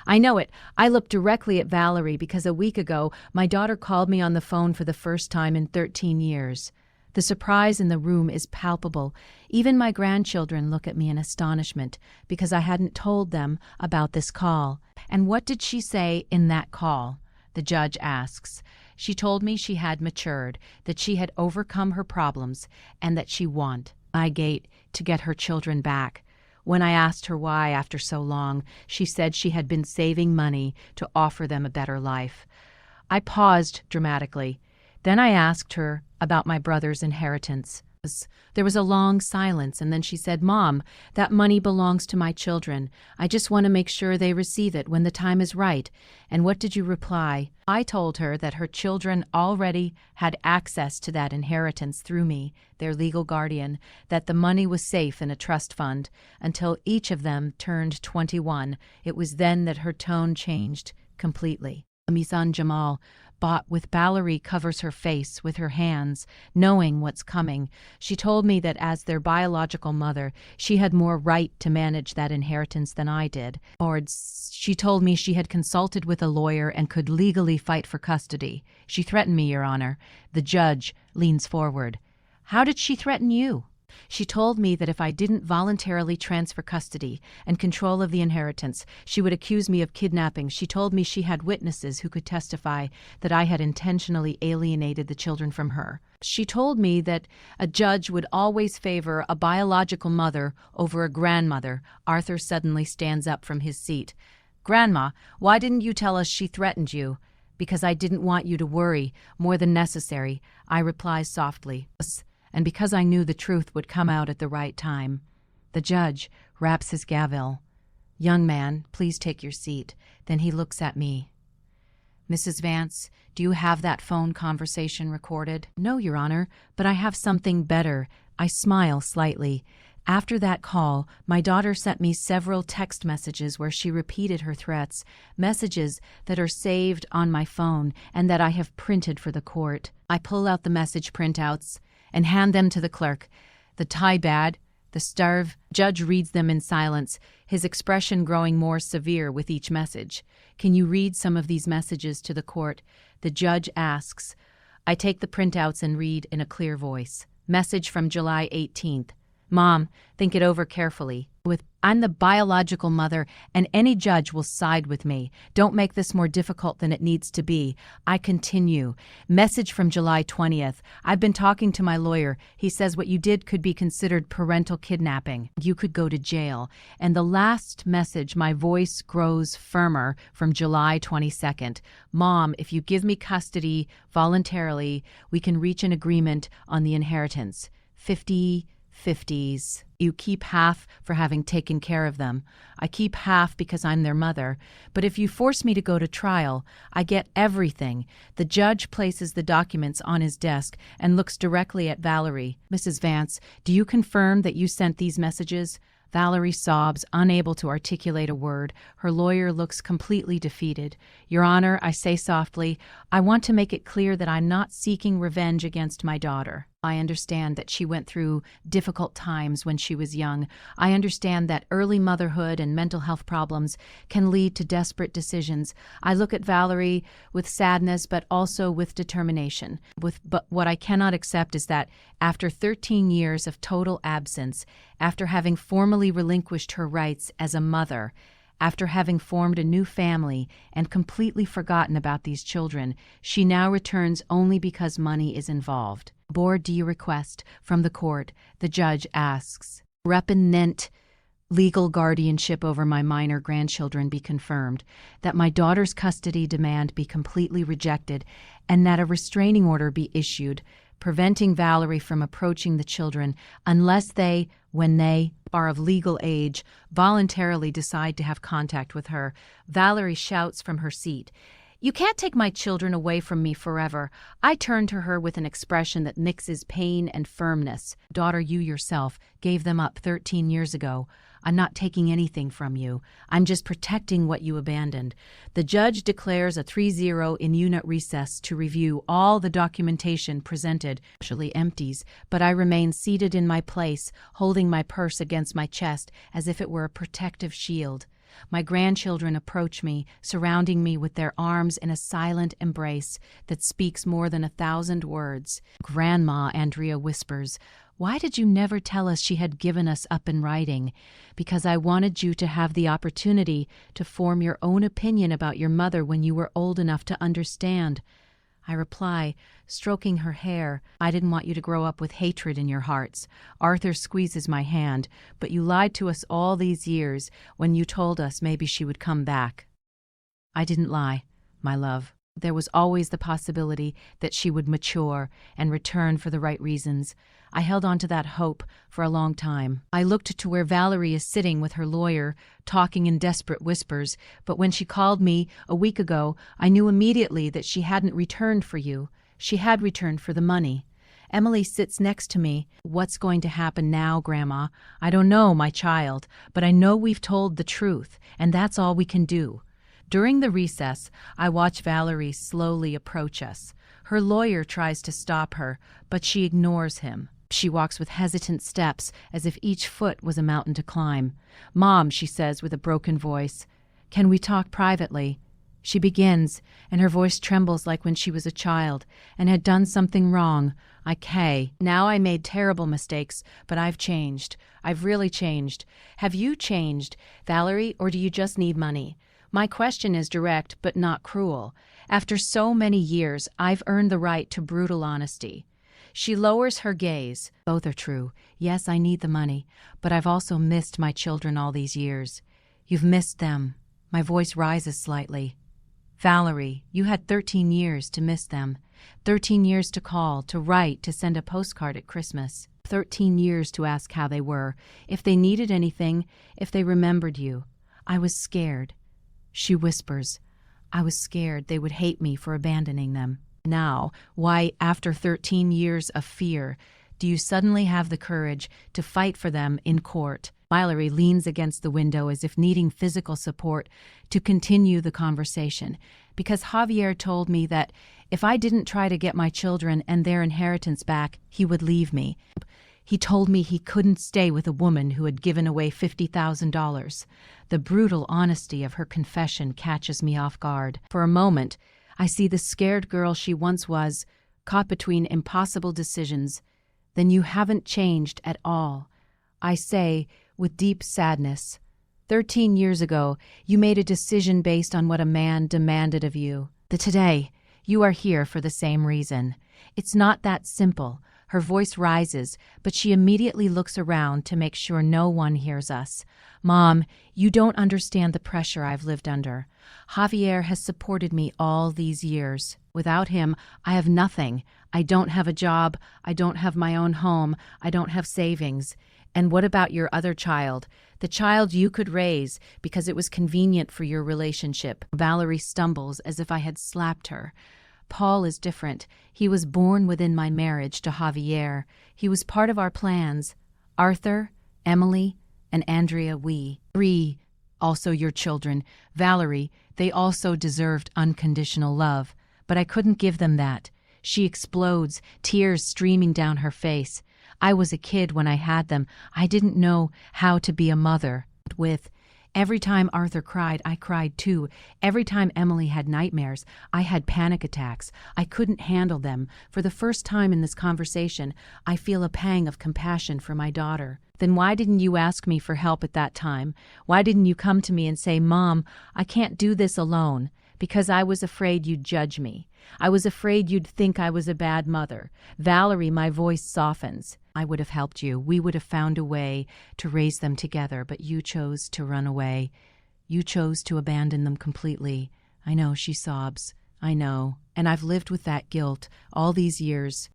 I know it. I looked directly at Valerie because a week ago, my daughter called me on the phone for the first time in 13 years. The surprise in the room is palpable. Even my grandchildren look at me in astonishment because I hadn't told them about this call. And what did she say in that call? The judge asks. She told me she had matured, that she had overcome her problems, and that she wanted to get her children back. When I asked her why after so long, she said she had been saving money to offer them a better life. I paused dramatically. Then I asked her about my brother's inheritance. There was a long silence, and then she said, Mom, that money belongs to my children. I just want to make sure they receive it when the time is right. And what did you reply? I told her that her children already had access to that inheritance through me, their legal guardian, that the money was safe in a trust fund until each of them turned 21. It was then that her tone changed completely. Misan Jamal, with Valerie covers her face with her hands, knowing what's coming. She told me that as their biological mother, she had more right to manage that inheritance than I did. She told me she had consulted with a lawyer and could legally fight for custody. She threatened me, Your Honor. The judge leans forward. How did she threaten you? She told me that if I didn't voluntarily transfer custody and control of the inheritance, she would accuse me of kidnapping. She told me she had witnesses who could testify that I had intentionally alienated the children from her. She told me that a judge would always favor a biological mother over a grandmother. Arthur suddenly stands up from his seat. Grandma, why didn't you tell us she threatened you? Because I didn't want you to worry more than necessary, I reply softly. And because I knew the truth would come out at the right time. The judge raps his gavel. Young man, please take your seat. Then he looks at me. Mrs. Vance, do you have that phone conversation recorded? No, Your Honor, but I have something better. I smile slightly. After that call, my daughter sent me several text messages where she repeated her threats, messages that are saved on my phone and that I have printed for the court. I pull out the message printouts and hand them to the clerk. The tie bad, the starve. Judge reads them in silence, his expression growing more severe with each message. Can you read some of these messages to the court? The judge asks. I take the printouts and read in a clear voice. Message from July 18th. Mom, think it over carefully. I'm the biological mother, and any judge will side with me. Don't make this more difficult than it needs to be. I continue. Message from July 20th. I've been talking to my lawyer. He says what you did could be considered parental kidnapping. You could go to jail. And the last message, my voice grows firmer, from July 22nd. Mom, if you give me custody voluntarily, we can reach an agreement on the inheritance. 50/50s. You keep half for having taken care of them. I keep half because I'm their mother. But if you force me to go to trial, I get everything. The judge places the documents on his desk and looks directly at Valerie. Mrs. Vance, do you confirm that you sent these messages? Valerie sobs, unable to articulate a word. Her lawyer looks completely defeated. Your Honor, I say softly, I want to make it clear that I'm not seeking revenge against my daughter. I understand that she went through difficult times when she was young. I understand that early motherhood and mental health problems can lead to desperate decisions. I look at Valerie with sadness, but also with determination. But what I cannot accept is that after 13 years of total absence, after having formally relinquished her rights as a mother, after having formed a new family and completely forgotten about these children, she now returns only because money is involved. Board, do you request from the court? The judge asks. Repentant legal guardianship over my minor grandchildren be confirmed, that my daughter's custody demand be completely rejected, and that a restraining order be issued, preventing Valerie from approaching the children unless they, when they are of legal age, voluntarily decide to have contact with her. Valerie shouts from her seat. You can't take my children away from me forever. I turn to her with an expression that mixes pain and firmness. Daughter, you yourself gave them up 13 years ago. I'm not taking anything from you. I'm just protecting what you abandoned. The judge declares a 3-0 in-unit recess to review all the documentation presented. Actually empties, but I remain seated in my place, holding my purse against my chest as if it were a protective shield. My grandchildren approach me, surrounding me with their arms in a silent embrace that speaks more than 1,000 words. Grandma, Andrea whispers, why did you never tell us she had given us up in writing? Because I wanted you to have the opportunity to form your own opinion about your mother when you were old enough to understand. I reply, stroking her hair, I didn't want you to grow up with hatred in your hearts. Arthur squeezes my hand, but you lied to us all these years when you told us maybe she would come back. I didn't lie, my love. There was always the possibility that she would mature and return for the right reasons. I held on to that hope for a long time. I looked to where Valerie is sitting with her lawyer, talking in desperate whispers, but when she called me a week ago, I knew immediately that she hadn't returned for you. She had returned for the money. Emily sits next to me. What's going to happen now, Grandma? I don't know, my child, but I know we've told the truth, and that's all we can do. During the recess, I watch Valerie slowly approach us. Her lawyer tries to stop her, but she ignores him. She walks with hesitant steps, as if each foot was a mountain to climb. Mom, she says with a broken voice, can we talk privately? She begins, and her voice trembles like when she was a child and had done something wrong. Now I made terrible mistakes, but I've changed. I've really changed. Have you changed, Valerie, or do you just need money? My question is direct but not cruel. After so many years, I've earned the right to brutal honesty. She lowers her gaze. Both are true. Yes, I need the money, but I've also missed my children all these years. You've missed them. My voice rises slightly. Valerie, you had 13 years to miss them. 13 years to call, to write, to send a postcard at Christmas. 13 years to ask how they were, if they needed anything, if they remembered you. I was scared. She whispers, I was scared they would hate me for abandoning them. Now, why, after 13 years of fear, do you suddenly have the courage to fight for them in court? Valerie leans against the window as if needing physical support to continue the conversation, because Javier told me that if I didn't try to get my children and their inheritance back, he would leave me. He told me he couldn't stay with a woman who had given away $50,000. The brutal honesty of her confession catches me off guard. For a moment, I see the scared girl she once was, caught between impossible decisions. Then you haven't changed at all. I say, with deep sadness. 13 years ago, you made a decision based on what a man demanded of you. Today, you are here for the same reason. It's not that simple. Her voice rises, but she immediately looks around to make sure no one hears us. Mom, you don't understand the pressure I've lived under. Javier has supported me all these years. Without him, I have nothing. I don't have a job. I don't have my own home. I don't have savings. And what about your other child? The child you could raise because it was convenient for your relationship. Valerie stumbles as if I had slapped her. Paul is different. He was born within my marriage to Javier. He was part of our plans. Arthur, Emily, and Andrea, we. 3, also your children. Valerie, they also deserved unconditional love. But I couldn't give them that. She explodes, tears streaming down her face. I was a kid when I had them. I didn't know how to be a mother. Every time Arthur cried, I cried too. Every time Emily had nightmares, I had panic attacks. I couldn't handle them. For the first time in this conversation, I feel a pang of compassion for my daughter. Then why didn't you ask me for help at that time? Why didn't you come to me and say, Mom, I can't do this alone? Because I was afraid you'd judge me. I was afraid you'd think I was a bad mother. Valerie, my voice softens. I would have helped you. We would have found a way to raise them together, but you chose to run away. You chose to abandon them completely. I know, she sobs. I know. And I've lived with that guilt all these years.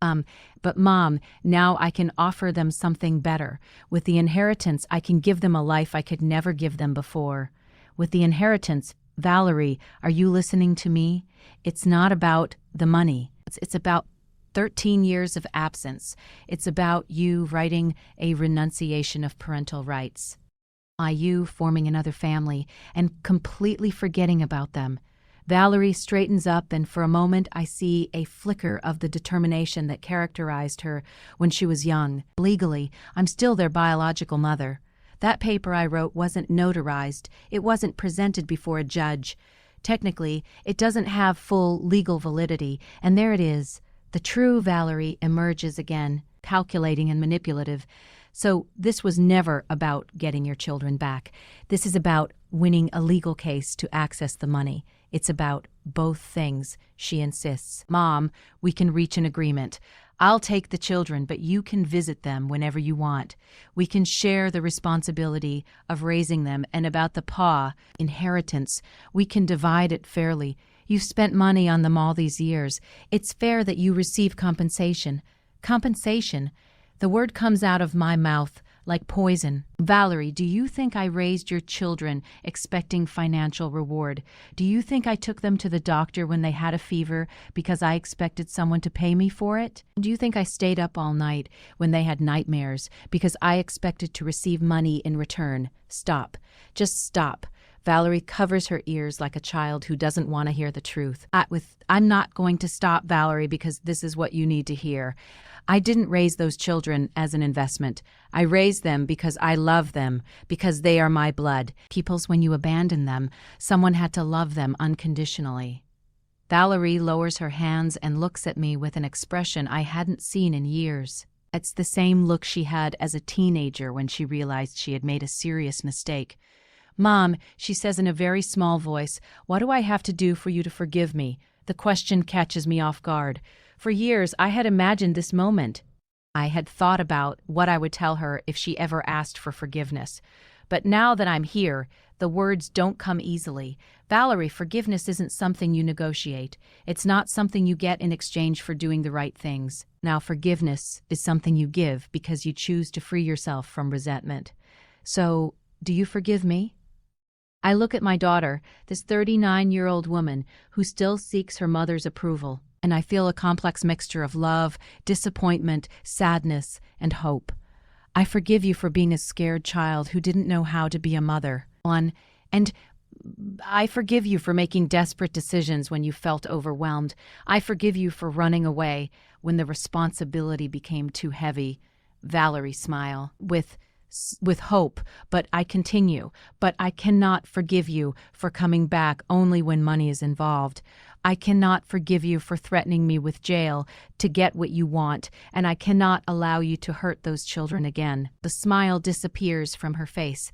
But Mom, now I can offer them something better. With the inheritance, I can give them a life I could never give them before. With the inheritance, Valerie, are you listening to me? It's not about the money. It's about 13 years of absence. It's about you writing a renunciation of parental rights. You forming another family and completely forgetting about them. Valerie straightens up, and for a moment I see a flicker of the determination that characterized her when she was young. Legally, I'm still their biological mother. That paper I wrote wasn't notarized. It wasn't presented before a judge. Technically, it doesn't have full legal validity, and there it is. The true Valerie emerges again, calculating and manipulative. So this was never about getting your children back. This is about winning a legal case to access the money. It's about both things, she insists. Mom, we can reach an agreement. I'll take the children, but you can visit them whenever you want. We can share the responsibility of raising them, and about the inheritance, we can divide it fairly. You've spent money on them all these years. It's fair that you receive compensation. Compensation? The word comes out of my mouth like poison. Valerie, do you think I raised your children expecting financial reward? Do you think I took them to the doctor when they had a fever because I expected someone to pay me for it? Do you think I stayed up all night when they had nightmares because I expected to receive money in return? Stop. Just stop. Valerie covers her ears like a child who doesn't want to hear the truth. I'm not going to stop, Valerie, because this is what you need to hear. I didn't raise those children as an investment. I raised them because I love them, because they are my blood. Peoples, when you abandon them, someone had to love them unconditionally. Valerie lowers her hands and looks at me with an expression I hadn't seen in years. It's the same look she had as a teenager when she realized she had made a serious mistake. Mom, she says in a very small voice, what do I have to do for you to forgive me? The question catches me off guard. For years, I had imagined this moment. I had thought about what I would tell her if she ever asked for forgiveness. But now that I'm here, the words don't come easily. Valerie, forgiveness isn't something you negotiate. It's not something you get in exchange for doing the right things. Now, forgiveness is something you give because you choose to free yourself from resentment. So, do you forgive me? I look at my daughter, this 39-year-old woman who still seeks her mother's approval, and I feel a complex mixture of love, disappointment, sadness, and hope. I forgive you for being a scared child who didn't know how to be a mother. And I forgive you for making desperate decisions when you felt overwhelmed. I forgive you for running away when the responsibility became too heavy. Valerie smile with hope, but I continue. But I cannot forgive you for coming back only when money is involved. I cannot forgive you for threatening me with jail to get what you want, and I cannot allow you to hurt those children again. The smile disappears from her face.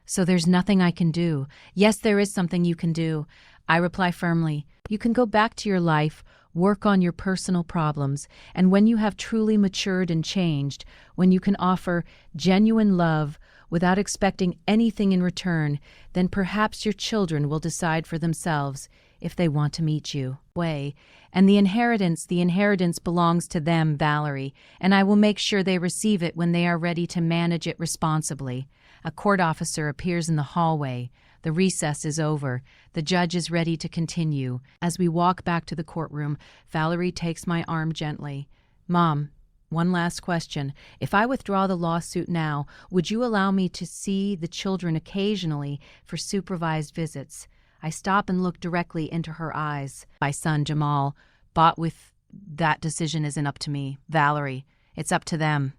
So there's nothing I can do. Yes, there is something you can do. I reply firmly. You can go back to your life, work on your personal problems, and when you have truly matured and changed, when you can offer genuine love without expecting anything in return, then perhaps your children will decide for themselves if they want to meet you. And the inheritance belongs to them, Valerie, and I will make sure they receive it when they are ready to manage it responsibly. A court officer appears in the hallway. The recess is over. The judge is ready to continue. As we walk back to the courtroom, Valerie takes my arm gently. Mom, one last question. If I withdraw the lawsuit now, would you allow me to see the children occasionally for supervised visits? I stop and look directly into her eyes. My son, Jamal, that decision isn't up to me. Valerie, it's up to them.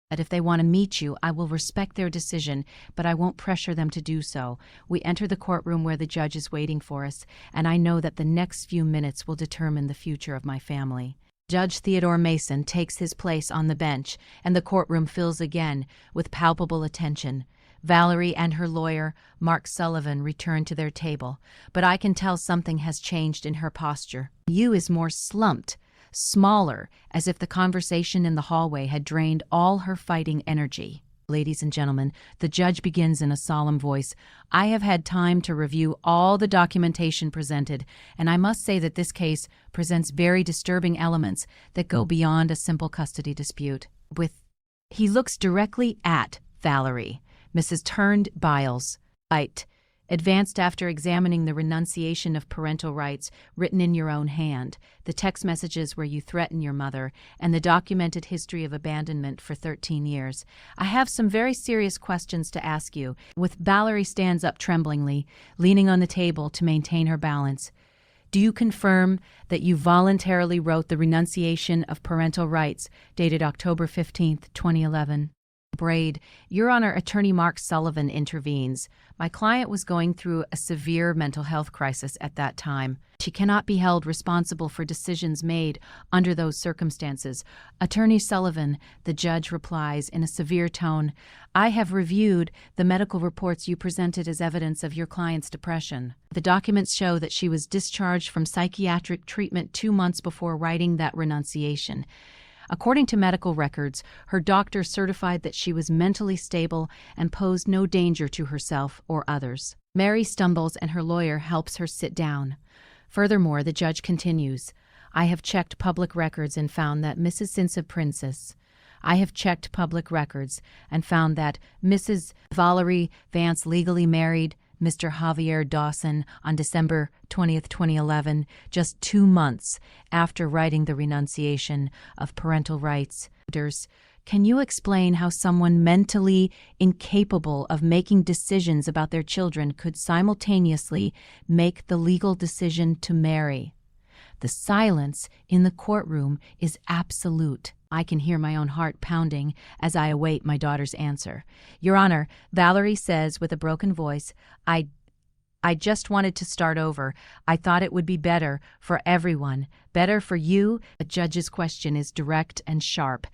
But if they want to meet you, I will respect their decision, but I won't pressure them to do so. We enter the courtroom where the judge is waiting for us, and I know that the next few minutes will determine the future of my family. Judge Theodore Mason takes his place on the bench, and the courtroom fills again with palpable attention. Valerie and her lawyer, Mark Sullivan, return to their table, but I can tell something has changed in her posture. You is more slumped, smaller, as if the conversation in the hallway had drained all her fighting energy. Ladies and gentlemen, the judge begins in a solemn voice. I have had time to review all the documentation presented, and I must say that this case presents very disturbing elements that go beyond a simple custody dispute. He looks directly at Valerie. Mrs. Turned Biles. Advanced after examining the renunciation of parental rights written in your own hand, the text messages where you threaten your mother, and the documented history of abandonment for 13 years. I have some very serious questions to ask you. Valerie stands up tremblingly, leaning on the table to maintain her balance. Do you confirm that you voluntarily wrote the renunciation of parental rights dated October 15, 2011? Your Honor, Attorney Mark Sullivan intervenes. My client was going through a severe mental health crisis at that time. She cannot be held responsible for decisions made under those circumstances. Attorney Sullivan, the judge replies in a severe tone, I have reviewed the medical reports you presented as evidence of your client's depression. The documents show that she was discharged from psychiatric treatment 2 months before writing that renunciation. According to medical records, her doctor certified that she was mentally stable and posed no danger to herself or others. Mary stumbles and her lawyer helps her sit down. Furthermore, the judge continues, I have checked public records and found that Mrs. Valerie Vance legally married Mr. Javier Dawson on December 20, 2011, just 2 months after writing the renunciation of parental rights. Can you explain how someone mentally incapable of making decisions about their children could simultaneously make the legal decision to marry? The silence in the courtroom is absolute. I can hear my own heart pounding as I await my daughter's answer. Your Honor, Valerie says with a broken voice, I just wanted to start over. I thought it would be better for everyone. Better for you? The judge's question is direct and sharp.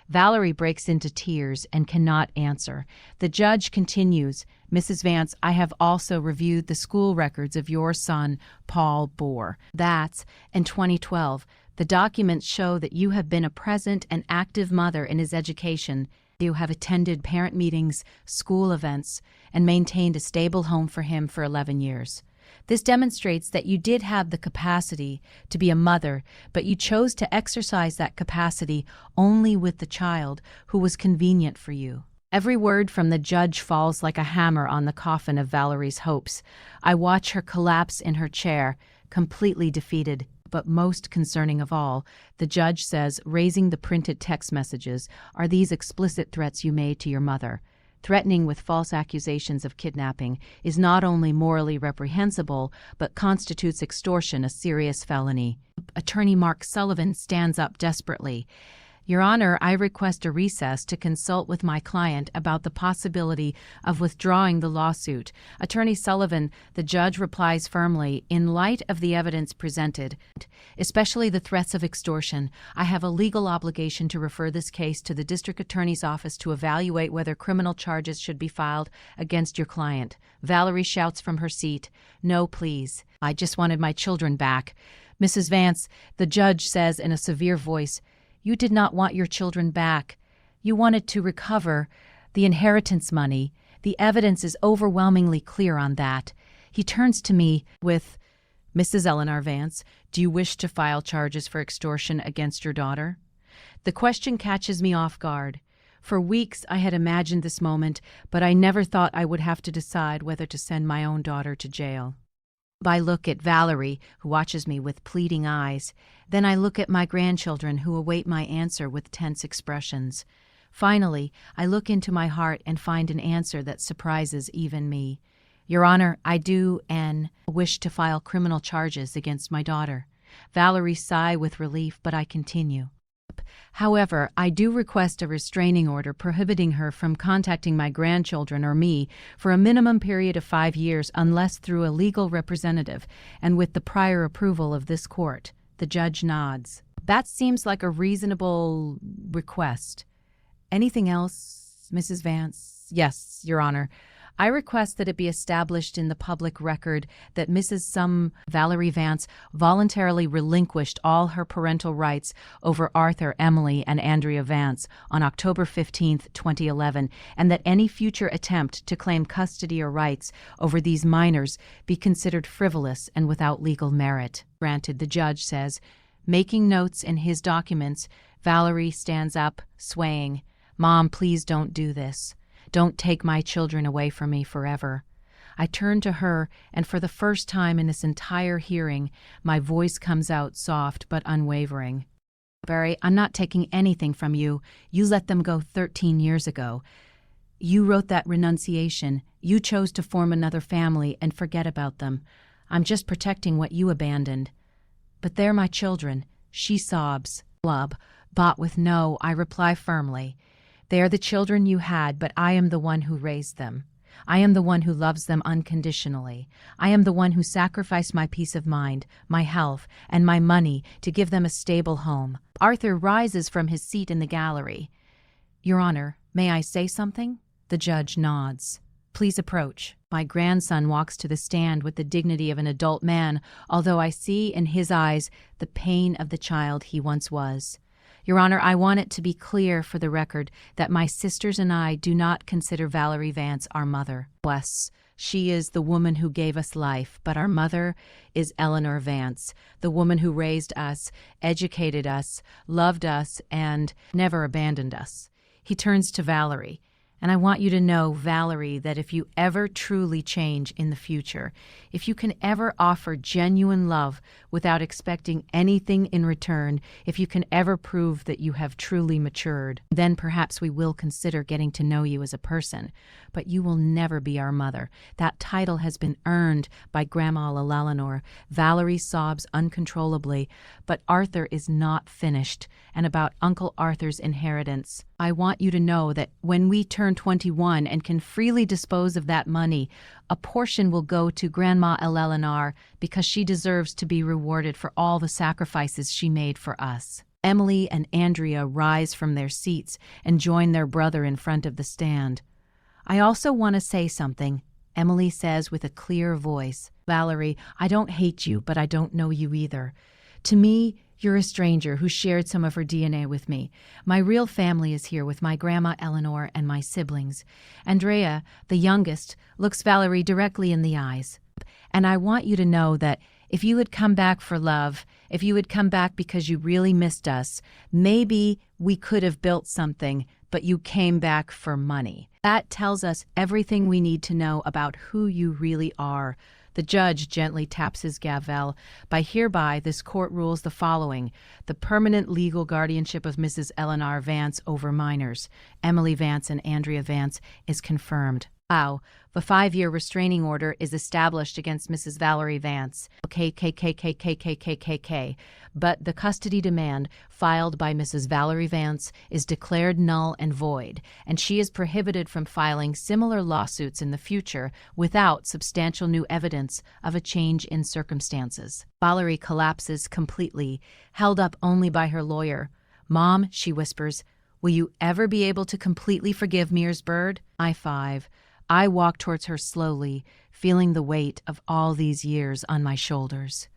Valerie breaks into tears and cannot answer. The judge continues, Mrs. Vance, I have also reviewed the school records of your son, Paul Bohr. That's in 2012. The documents show that you have been a present and active mother in his education. You have attended parent meetings, school events, and maintained a stable home for him for 11 years. This demonstrates that you did have the capacity to be a mother, but you chose to exercise that capacity only with the child who was convenient for you. Every word from the judge falls like a hammer on the coffin of Valerie's hopes. I watch her collapse in her chair, completely defeated. But most concerning of all, the judge says, raising the printed text messages, are these explicit threats you made to your mother. Threatening with false accusations of kidnapping is not only morally reprehensible, but constitutes extortion, a serious felony. Attorney Mark Sullivan stands up desperately. Your Honor, I request a recess to consult with my client about the possibility of withdrawing the lawsuit. Attorney Sullivan, the judge replies firmly, in light of the evidence presented, especially the threats of extortion, I have a legal obligation to refer this case to the district attorney's office to evaluate whether criminal charges should be filed against your client. Valerie shouts from her seat, "No, please. I just wanted my children back." Mrs. Vance, the judge says in a severe voice, "You did not want your children back. You wanted to recover the inheritance money. The evidence is overwhelmingly clear on that." He turns to me with, "Mrs. Eleanor Vance, do you wish to file charges for extortion against your daughter?" The question catches me off guard. For weeks I had imagined this moment, but I never thought I would have to decide whether to send my own daughter to jail. I look at Valerie, who watches me with pleading eyes. Then I look at my grandchildren, who await my answer with tense expressions. Finally, I look into my heart and find an answer that surprises even me. Your Honor, I do wish to file criminal charges against my daughter. Valerie sigh with relief, but I continue. However, I do request a restraining order prohibiting her from contacting my grandchildren or me for a minimum period of 5 years unless through a legal representative and with the prior approval of this court. The judge nods. That seems like a reasonable request. Anything else, Mrs. Vance? Yes, Your Honor. I request that it be established in the public record that Mrs. Valerie Vance voluntarily relinquished all her parental rights over Arthur, Emily, and Andrea Vance on October 15, 2011, and that any future attempt to claim custody or rights over these minors be considered frivolous and without legal merit. Granted, the judge says. Making notes in his documents, Valerie stands up, swaying. "Mom, please don't do this. Don't take my children away from me forever." I turn to her, and for the first time in this entire hearing, my voice comes out soft but unwavering. "Barry, I'm not taking anything from you. You let them go 13 years ago. You wrote that renunciation. You chose to form another family and forget about them. I'm just protecting what you abandoned. But they're my children." She sobs. "Blub, bought with no," I reply firmly. "They are the children you had, but I am the one who raised them. I am the one who loves them unconditionally. I am the one who sacrificed my peace of mind, my health, and my money to give them a stable home." Arthur rises from his seat in the gallery. "Your Honor, may I say something?" The judge nods. "Please approach." My grandson walks to the stand with the dignity of an adult man, although I see in his eyes the pain of the child he once was. "Your Honor, I want it to be clear for the record that my sisters and I do not consider Valerie Vance our mother. Bless, she is the woman who gave us life, but our mother is Eleanor Vance, the woman who raised us, educated us, loved us, and never abandoned us." He turns to Valerie. "And I want you to know, Valerie, that if you ever truly change in the future, if you can ever offer genuine love without expecting anything in return, if you can ever prove that you have truly matured, then perhaps we will consider getting to know you as a person. But you will never be our mother. That title has been earned by Grandma Eleanor." Valerie sobs uncontrollably, but Arthur is not finished. And about Uncle Arthur's inheritance, "I want you to know that when we turn 21 and can freely dispose of that money, a portion will go to Grandma Eleanor because she deserves to be rewarded for all the sacrifices she made for us." Emily and Andrea rise from their seats and join their brother in front of the stand. "I also want to say something," Emily says with a clear voice. "Valerie, I don't hate you, but I don't know you either. To me, you're a stranger who shared some of her DNA with me. My real family is here with my Grandma Eleanor and my siblings." Andrea, the youngest, looks Valerie directly in the eyes. "And I want you to know that if you had come back for love, if you had come back because you really missed us, maybe we could have built something, but you came back for money. That tells us everything we need to know about who you really are." The judge gently taps his gavel. "By hereby, this court rules the following. The permanent legal guardianship of Mrs. Eleanor Vance over minors, Emily Vance and Andrea Vance, is confirmed." Wow, the 5-year restraining order is established against Mrs. Valerie Vance, KKKKKKKKK, but the custody demand filed by Mrs. Valerie Vance is declared null and void, and she is prohibited from filing similar lawsuits in the future without substantial new evidence of a change in circumstances. Valerie collapses completely, held up only by her lawyer. "Mom," she whispers, "will you ever be able to completely forgive Mears Bird?" I walk towards her slowly, feeling the weight of all these years on my shoulders.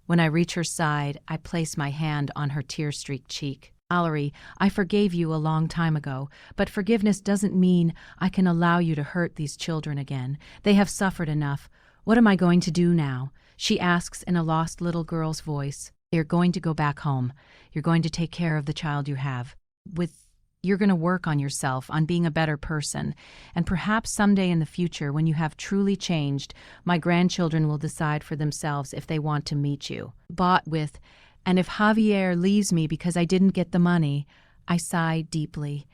When I reach her side, I place my hand on her tear-streaked cheek. "Valerie, I forgave you a long time ago, but forgiveness doesn't mean I can allow you to hurt these children again. They have suffered enough. What am I going to do now?" she asks in a lost little girl's voice. "You're going to go back home. You're going to take care of the child you have. You're going to work on yourself, on being a better person. And perhaps someday in the future, when you have truly changed, my grandchildren will decide for themselves if they want to meet you." And if Javier leaves me because I didn't get the money, I sigh deeply.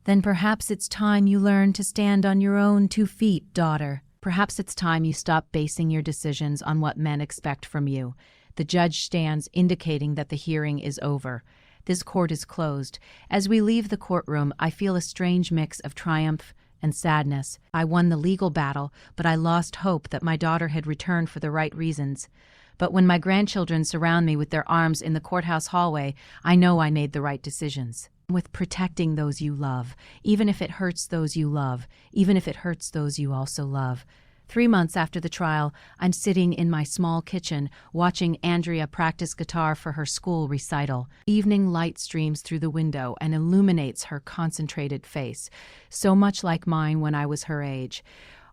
"Then perhaps it's time you learn to stand on your own 2 feet, daughter. Perhaps it's time you stop basing your decisions on what men expect from you." The judge stands, indicating that the hearing is over. This court is closed. As we leave the courtroom, I feel a strange mix of triumph and sadness. I won the legal battle, but I lost hope that my daughter had returned for the right reasons. But when my grandchildren surround me with their arms in the courthouse hallway, I know I made the right decisions. With protecting those you love, even if it hurts those you love, even if it hurts those you also love. 3 months after the trial, I'm sitting in my small kitchen watching Andrea practice guitar for her school recital. Evening light streams through the window and illuminates her concentrated face, so much like mine when I was her age.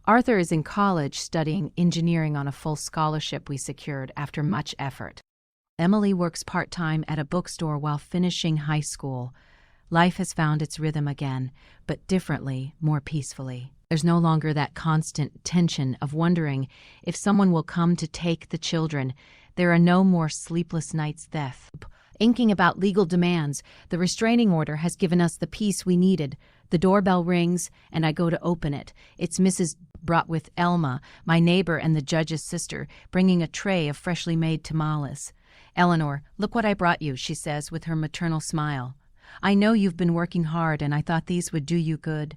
Arthur is in college studying engineering on a full scholarship we secured after much effort. Emily works part-time at a bookstore while finishing high school. Life has found its rhythm again, but differently, more peacefully. There's no longer that constant tension of wondering if someone will come to take the children. There are no more sleepless nights thinking about legal demands. The restraining order has given us the peace we needed. The doorbell rings, and I go to open it. It's Mrs. brought with Elma, my neighbor and the judge's sister, bringing a tray of freshly made tamales. "Eleanor, look what I brought you," she says with her maternal smile. "I know you've been working hard, and I thought these would do you good."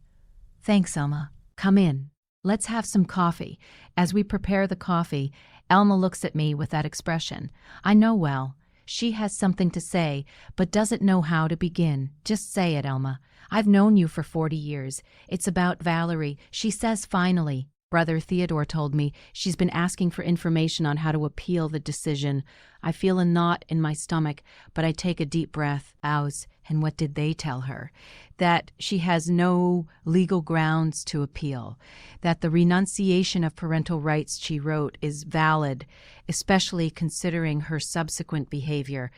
"Thanks, Elma. Come in. Let's have some coffee." As we prepare the coffee, Elma looks at me with that expression. I know well. She has something to say, but doesn't know how to begin. "Just say it, Elma. I've known you for 40 years. It's about Valerie," she says finally. "Brother Theodore told me she's been asking for information on how to appeal the decision." I feel a knot in my stomach, but I take a deep breath. And what did they tell her? That she has no legal grounds to appeal. That the renunciation of parental rights she wrote is valid, especially considering her subsequent behavior.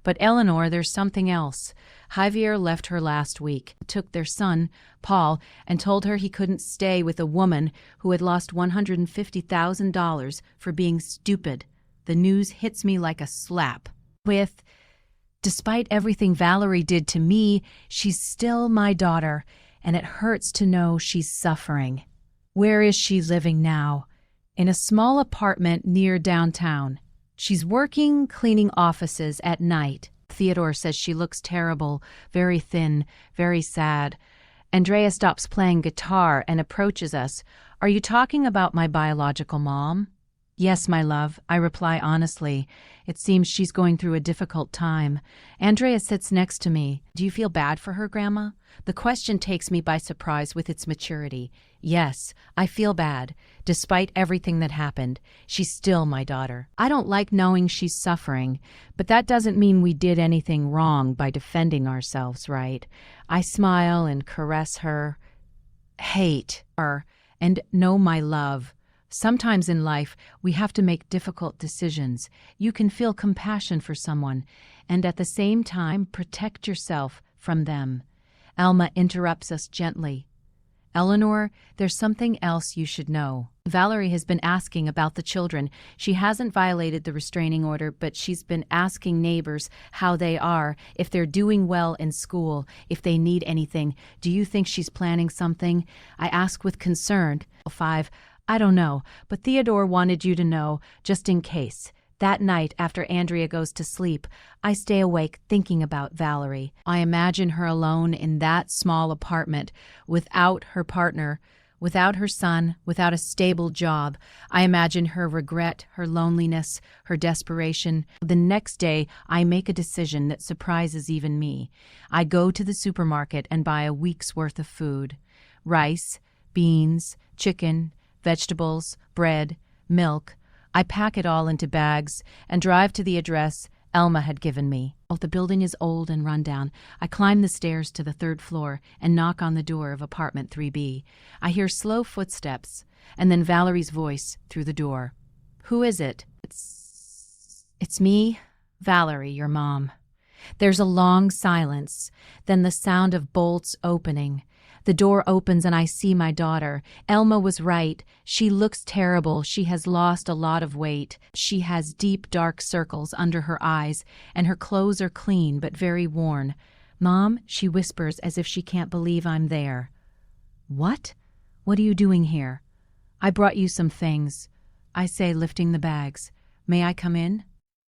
But Eleanor, there's something else. Javier left her last week, took their son, Paul, and told her he couldn't stay with a woman who had lost $150,000 for being stupid. The news hits me like a slap. Despite everything Valerie did to me, she's still my daughter, and it hurts to know she's suffering. Where is she living now? In a small apartment near downtown. She's working, cleaning offices at night. Theodore says she looks terrible, very thin, very sad. Andrea stops playing guitar and approaches us. "Are you talking about my biological mom?" "Yes, my love," I reply honestly. It seems she's going through a difficult time. Andrea sits next to me. "Do you feel bad for her, Grandma?" The question takes me by surprise with its maturity. Yes, I feel bad. Despite everything that happened, she's still my daughter. I don't like knowing she's suffering, but that doesn't mean we did anything wrong by defending ourselves, right? I smile and caress her, hate her, and know my love. Sometimes in life, we have to make difficult decisions. You can feel compassion for someone, and at the same time protect yourself from them. Alma interrupts us gently. Eleanor, there's something else you should know. Valerie has been asking about the children. She hasn't violated the restraining order, but she's been asking neighbors how they are, if they're doing well in school, if they need anything. Do you think she's planning something? I ask with concern. 5. I don't know, but Theodore wanted you to know, just in case. That night, after Andrea goes to sleep, I stay awake thinking about Valerie. I imagine her alone in that small apartment, without her partner, without her son, without a stable job. I imagine her regret, her loneliness, her desperation. The next day, I make a decision that surprises even me. I go to the supermarket and buy a week's worth of food. Rice, beans, chicken, vegetables, bread, milk. I pack it all into bags and drive to the address Elma had given me. Oh, the building is old and run down. I climb the stairs to the 3rd floor and knock on the door of apartment 3B. I hear slow footsteps and then Valerie's voice through the door. Who is it? It's me, Valerie, your mom. There's a long silence, then the sound of bolts opening. The door opens and I see my daughter. Elma was right. She looks terrible. She has lost a lot of weight. She has deep, dark circles under her eyes, and her clothes are clean but very worn. Mom, she whispers as if she can't believe I'm there. What? What are you doing here? I brought you some things, I say, lifting the bags. May I come in?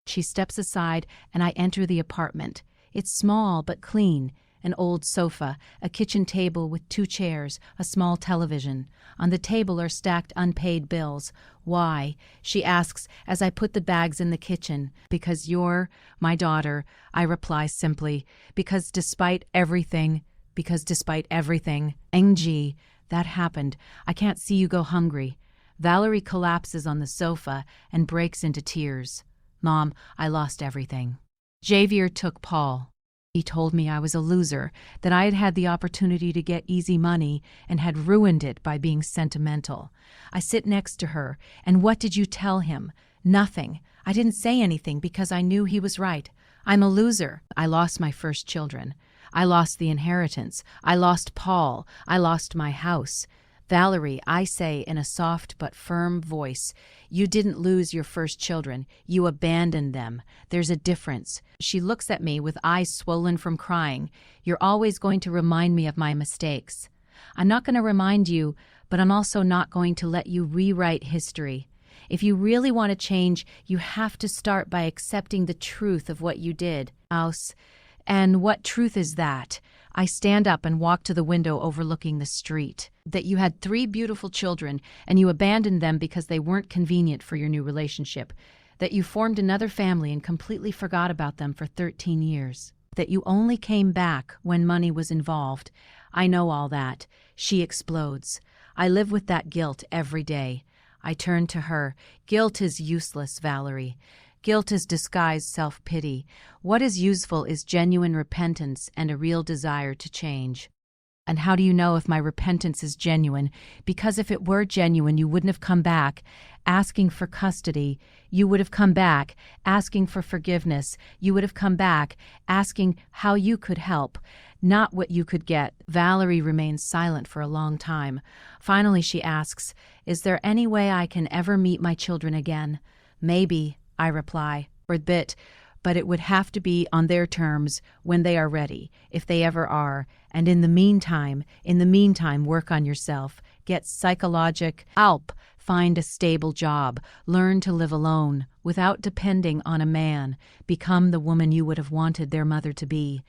She steps aside and I enter the apartment. It's small but clean. An old sofa, a kitchen table with 2 chairs, a small television. On the table are stacked unpaid bills. Why? She asks as I put the bags in the kitchen. Because you're my daughter, I reply simply. Because despite everything, Ng, that happened. I can't see you go hungry. Valerie collapses on the sofa and breaks into tears. Mom, I lost everything. Javier took Paul. He told me I was a loser, that I had had the opportunity to get easy money and had ruined it by being sentimental. I sit next to her, and what did you tell him? Nothing. I didn't say anything because I knew he was right. I'm a loser. I lost my first children. I lost the inheritance. I lost Paul. I lost my house. Valerie, I say in a soft but firm voice, you didn't lose your first children. You abandoned them. There's a difference. She looks at me with eyes swollen from crying. You're always going to remind me of my mistakes. I'm not going to remind you, but I'm also not going to let you rewrite history. If you really want to change, you have to start by accepting the truth of what you did. And what truth is that? I stand up and walk to the window overlooking the street. That you had 3 beautiful children and you abandoned them because they weren't convenient for your new relationship. That you formed another family and completely forgot about them for 13 years. That you only came back when money was involved. I know all that. She explodes. I live with that guilt every day. I turn to her. Guilt is useless, Valerie. Guilt is disguised self-pity. What is useful is genuine repentance and a real desire to change. And how do you know if my repentance is genuine? Because if it were genuine, you wouldn't have come back asking for custody. You would have come back asking for forgiveness. You would have come back asking how you could help, not what you could get. Valerie remains silent for a long time. Finally, she asks, is there any way I can ever meet my children again? Maybe, I reply, for a bit, but it would have to be on their terms when they are ready, if they ever are. And in the meantime, work on yourself. Get psychologic help. Find a stable job. Learn to live alone, without depending on a man. Become the woman you would have wanted their mother to be.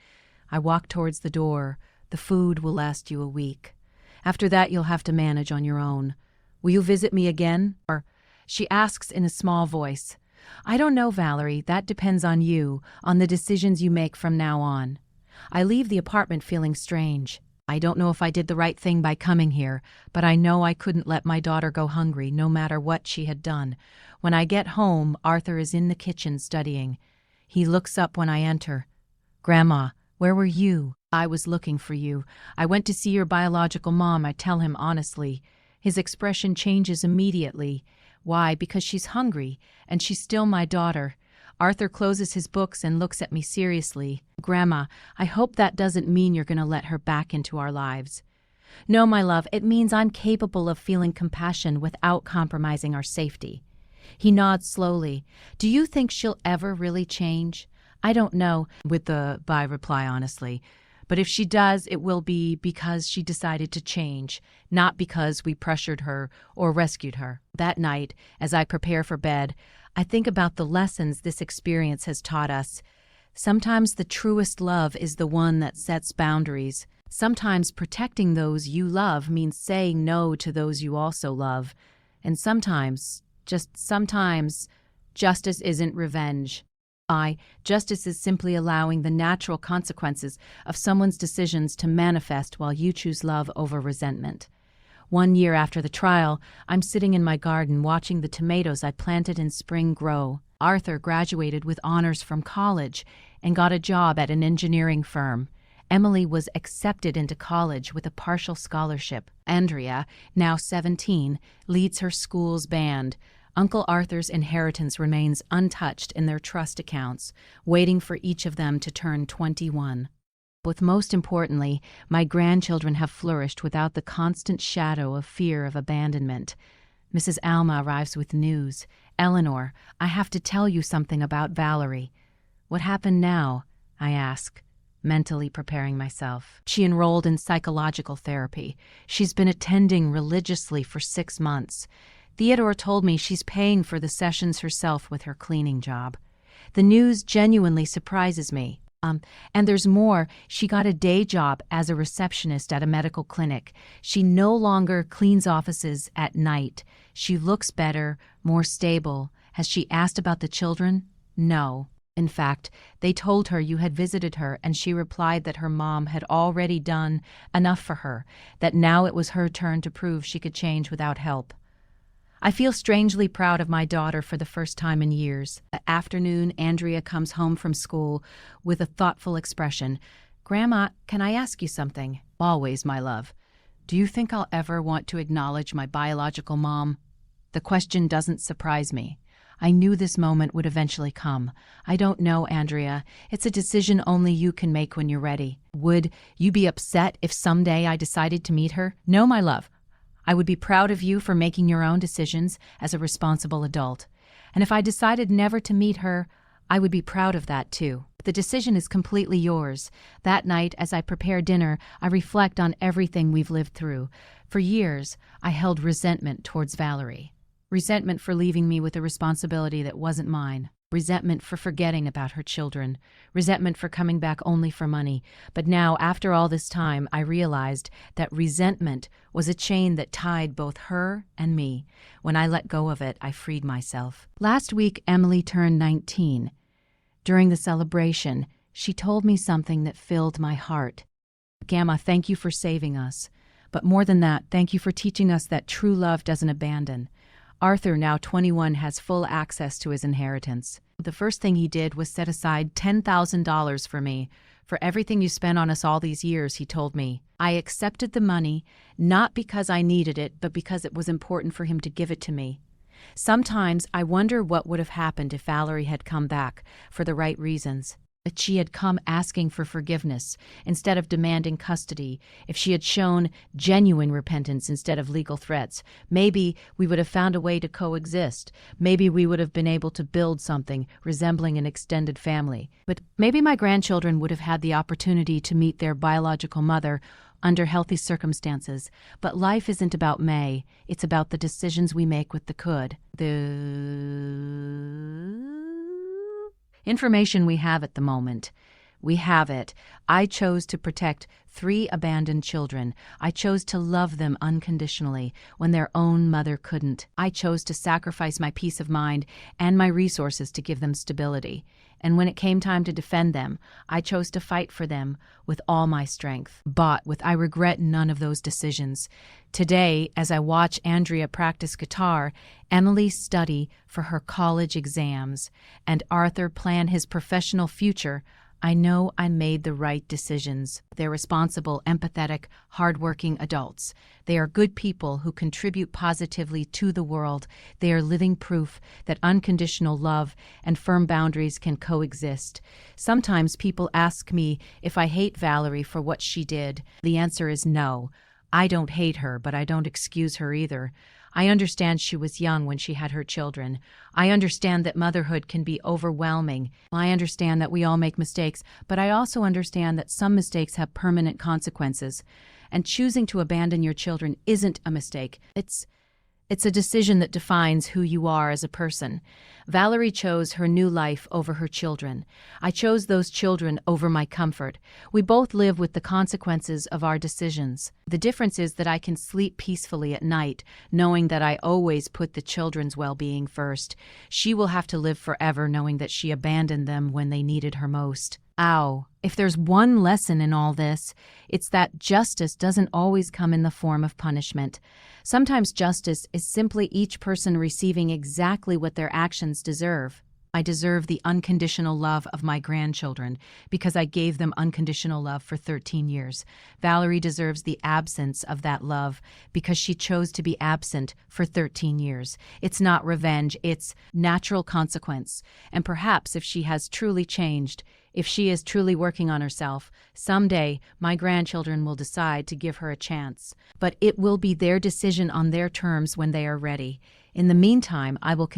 I walk towards the door. The food will last you a week. After that, you'll have to manage on your own. Will you visit me again? Or, she asks in a small voice. I don't know, Valerie. That depends on you, on the decisions you make from now on. I leave the apartment feeling strange. I don't know if I did the right thing by coming here, but I know I couldn't let my daughter go hungry no matter what she had done. When I get home, Arthur is in the kitchen studying. He looks up when I enter. Grandma, where were you? I was looking for you. I went to see your biological mom, I tell him honestly. His expression changes immediately. Why? Because she's hungry, and she's still my daughter. Arthur closes his books and looks at me seriously. Grandma, I hope that doesn't mean you're going to let her back into our lives. No, my love, it means I'm capable of feeling compassion without compromising our safety. He nods slowly. Do you think she'll ever really change? I don't know, with the bye reply honestly. But if she does, it will be because she decided to change, not because we pressured her or rescued her. That night, as I prepare for bed, I think about the lessons this experience has taught us. Sometimes the truest love is the one that sets boundaries. Sometimes protecting those you love means saying no to those you also love. And sometimes, just sometimes, justice isn't revenge. Justice is simply allowing the natural consequences of someone's decisions to manifest while you choose love over resentment. 1 year after the trial, I'm sitting in my garden watching the tomatoes I planted in spring grow. Arthur graduated with honors from college and got a job at an engineering firm. Emily was accepted into college with a partial scholarship. Andrea, now 17, leads her school's band. Uncle Arthur's inheritance remains untouched in their trust accounts, waiting for each of them to turn 21. But most importantly, my grandchildren have flourished without the constant shadow of fear of abandonment. Mrs. Alma arrives with news. Eleanor, I have to tell you something about Valerie. What happened now? I ask, mentally preparing myself. She enrolled in psychological therapy. She's been attending religiously for 6 months. Theodore told me she's paying for the sessions herself with her cleaning job. The news genuinely surprises me. And there's more. She got a day job as a receptionist at a medical clinic. She no longer cleans offices at night. She looks better, more stable. Has she asked about the children? No. In fact, they told her you had visited her, and she replied that her mom had already done enough for her, that now it was her turn to prove she could change without help. I feel strangely proud of my daughter for the first time in years. That afternoon, Andrea comes home from school with a thoughtful expression. Grandma, can I ask you something? Always, my love. Do you think I'll ever want to acknowledge my biological mom? The question doesn't surprise me. I knew this moment would eventually come. I don't know, Andrea. It's a decision only you can make when you're ready. Would you be upset if someday I decided to meet her? No, my love. I would be proud of you for making your own decisions as a responsible adult. And if I decided never to meet her, I would be proud of that too. The decision is completely yours. That night, as I prepare dinner, I reflect on everything we've lived through. For years, I held resentment towards Valerie. Resentment for leaving me with a responsibility that wasn't mine. Resentment for forgetting about her children. Resentment for coming back only for money. But now, after all this time, I realized that resentment was a chain that tied both her and me. When I let go of it, I freed myself. Last week, Emily turned 19. During the celebration, she told me something that filled my heart. Gamma, thank you for saving us. But more than that, thank you for teaching us that true love doesn't abandon. Arthur, now 21, has full access to his inheritance. The first thing he did was set aside $10,000 for me. For everything you spent on us all these years, he told me. I accepted the money, not because I needed it, but because it was important for him to give it to me. Sometimes I wonder what would have happened if Valerie had come back for the right reasons. If she had come asking for forgiveness instead of demanding custody, if she had shown genuine repentance instead of legal threats, maybe we would have found a way to coexist. Maybe we would have been able to build something resembling an extended family. But maybe my grandchildren would have had the opportunity to meet their biological mother under healthy circumstances. But life isn't about may, it's about the decisions we make with the could. The information we have at the moment. We have it. I chose to protect 3 abandoned children. I chose to love them unconditionally when their own mother couldn't. I chose to sacrifice my peace of mind and my resources to give them stability. And when it came time to defend them, I chose to fight for them with all my strength. I regret none of those decisions. Today, as I watch Andrea practice guitar, Emily study for her college exams, and Arthur plan his professional future, I know I made the right decisions. They're responsible, empathetic, hardworking adults. They are good people who contribute positively to the world. They are living proof that unconditional love and firm boundaries can coexist. Sometimes people ask me if I hate Valerie for what she did. The answer is no. I don't hate her, but I don't excuse her either. I understand she was young when she had her children. I understand that motherhood can be overwhelming. I understand that we all make mistakes, but I also understand that some mistakes have permanent consequences. And choosing to abandon your children isn't a mistake. It's a decision that defines who you are as a person. Valerie chose her new life over her children. I chose those children over my comfort. We both live with the consequences of our decisions. The difference is that I can sleep peacefully at night, knowing that I always put the children's well-being first. She will have to live forever knowing that she abandoned them when they needed her most. Ow. If there's one lesson in all this, it's that justice doesn't always come in the form of punishment. Sometimes justice is simply each person receiving exactly what their actions deserve. I deserve the unconditional love of my grandchildren because I gave them unconditional love for 13 years. Valerie deserves the absence of that love because she chose to be absent for 13 years. It's not revenge, it's natural consequence. And perhaps if she has truly changed, if she is truly working on herself, someday my grandchildren will decide to give her a chance. But it will be their decision on their terms when they are ready. In the meantime, I will continue